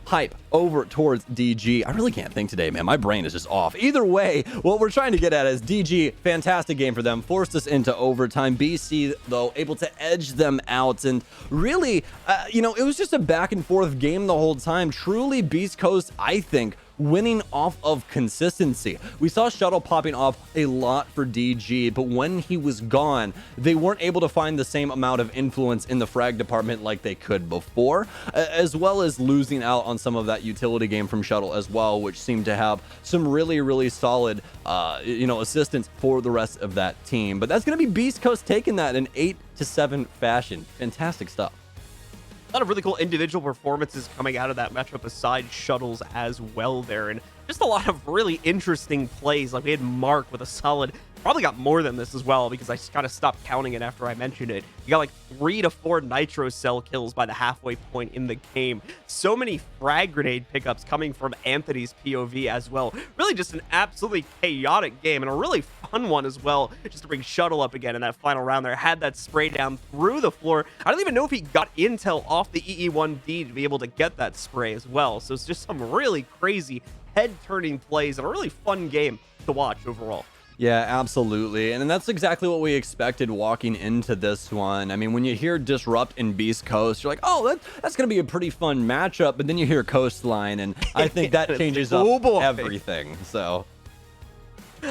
hype over towards DG. I really can't think today, man. My brain is just off. Either way, what we're trying to get at is DG, fantastic game for them, forced us into overtime. BC, though, able to edge them out, and really, it was just a back and forth game the whole time. Truly, Beast Coast, I think, winning off of consistency. We saw Shuttle popping off a lot for DG, but when he was gone, they weren't able to find the same amount of influence in the frag department like they could before, as well as losing out on some of that utility game from Shuttle as well, which seemed to have some really, really solid, assistance for the rest of that team. But that's going to be Beast Coast taking that in 8-7 fashion. Fantastic stuff. A lot of really cool individual performances coming out of that matchup aside Shuttles as well there, and just a lot of really interesting plays. Like we had Mark with a solid, probably got more than this as well because I just kind of stopped counting it after I mentioned it. You got like 3 to 4 Nitro Cell kills by the halfway point in the game. So many frag grenade pickups coming from Anthony's POV as well. Really just an absolutely chaotic game and a really fun one as well, just to bring Shuttle up again in that final round there. Had that spray down through the floor. I don't even know if he got intel off the EE1D to be able to get that spray as well. So it's just some really crazy head-turning plays and a really fun game to watch overall. Yeah, absolutely. And that's exactly what we expected walking into this one. I mean, when you hear Disrupt in Beast Coast, you're like, oh, that's going to be a pretty fun matchup. But then you hear Coastline, and I think that changes up everything. So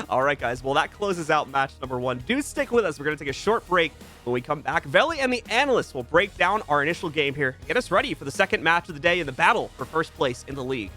All right, guys. Well, that closes out match number 1. Do stick with us. We're going to take a short break. When we come back, Veli and the analysts will break down our initial game here. Get us ready for the second match of the day in the battle for first place in the league.